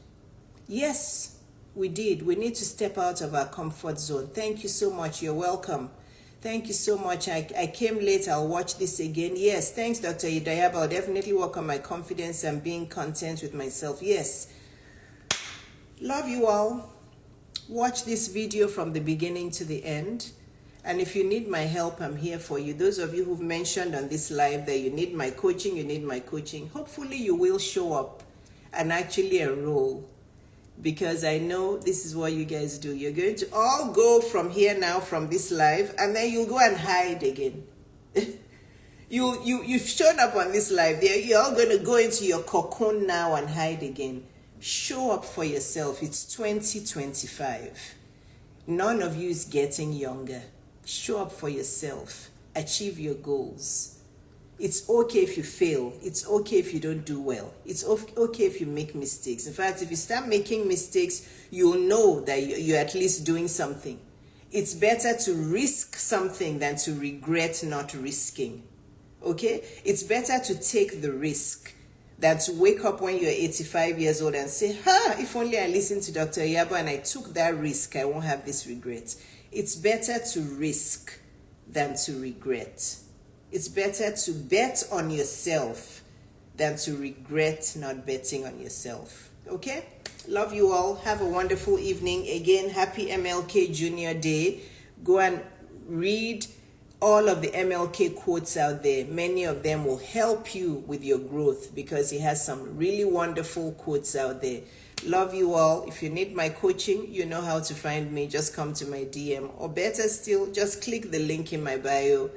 Yes, we did. We need to step out of our comfort zone. Thank you so much. You're welcome. Thank you so much. I came late. I'll watch this again. Yes, thanks, Dr. Iyabo. I'll definitely work on my confidence and being content with myself. Yes. Love you all. Watch this video from the beginning to the end. And if you need my help, I'm here for you. Those of you who've mentioned on this live that you need my coaching, hopefully you will show up and actually enroll. Because I know this is what you guys do. You're going to all go from here now, from this live, and then you'll go and hide again. You've shown up on this live. You're all going to go into your cocoon now and hide again. Show up for yourself. It's 2025. None of you is getting younger. Show up for yourself. Achieve your goals. It's okay if you fail. It's okay if you don't do well. It's okay if you make mistakes. In fact, if you start making mistakes, you'll know that you're at least doing something. It's better to risk something than to regret not risking. Okay? It's better to take the risk than to wake up when you're 85 years old and say, if only I listened to Dr. Iyabo and I took that risk, I won't have this regret. It's better to risk than to regret. It's better to bet on yourself than to regret not betting on yourself. Okay? Love you all. Have a wonderful evening. Again, happy MLK Junior Day. Go and read all of the MLK quotes out there. Many of them will help you with your growth because he has some really wonderful quotes out there. Love you all. If you need my coaching, you know how to find me. Just come to my DM. Or better still, just click the link in my bio.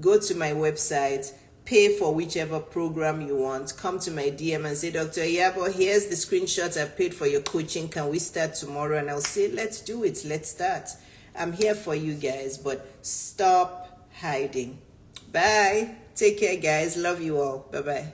Go to my website, pay for whichever program you want. Come to my DM and say, Dr. Iyabo, here's the screenshots I've paid for your coaching. Can we start tomorrow? And I'll say, let's do it. Let's start. I'm here for you guys, but stop hiding. Bye. Take care, guys. Love you all. Bye-bye.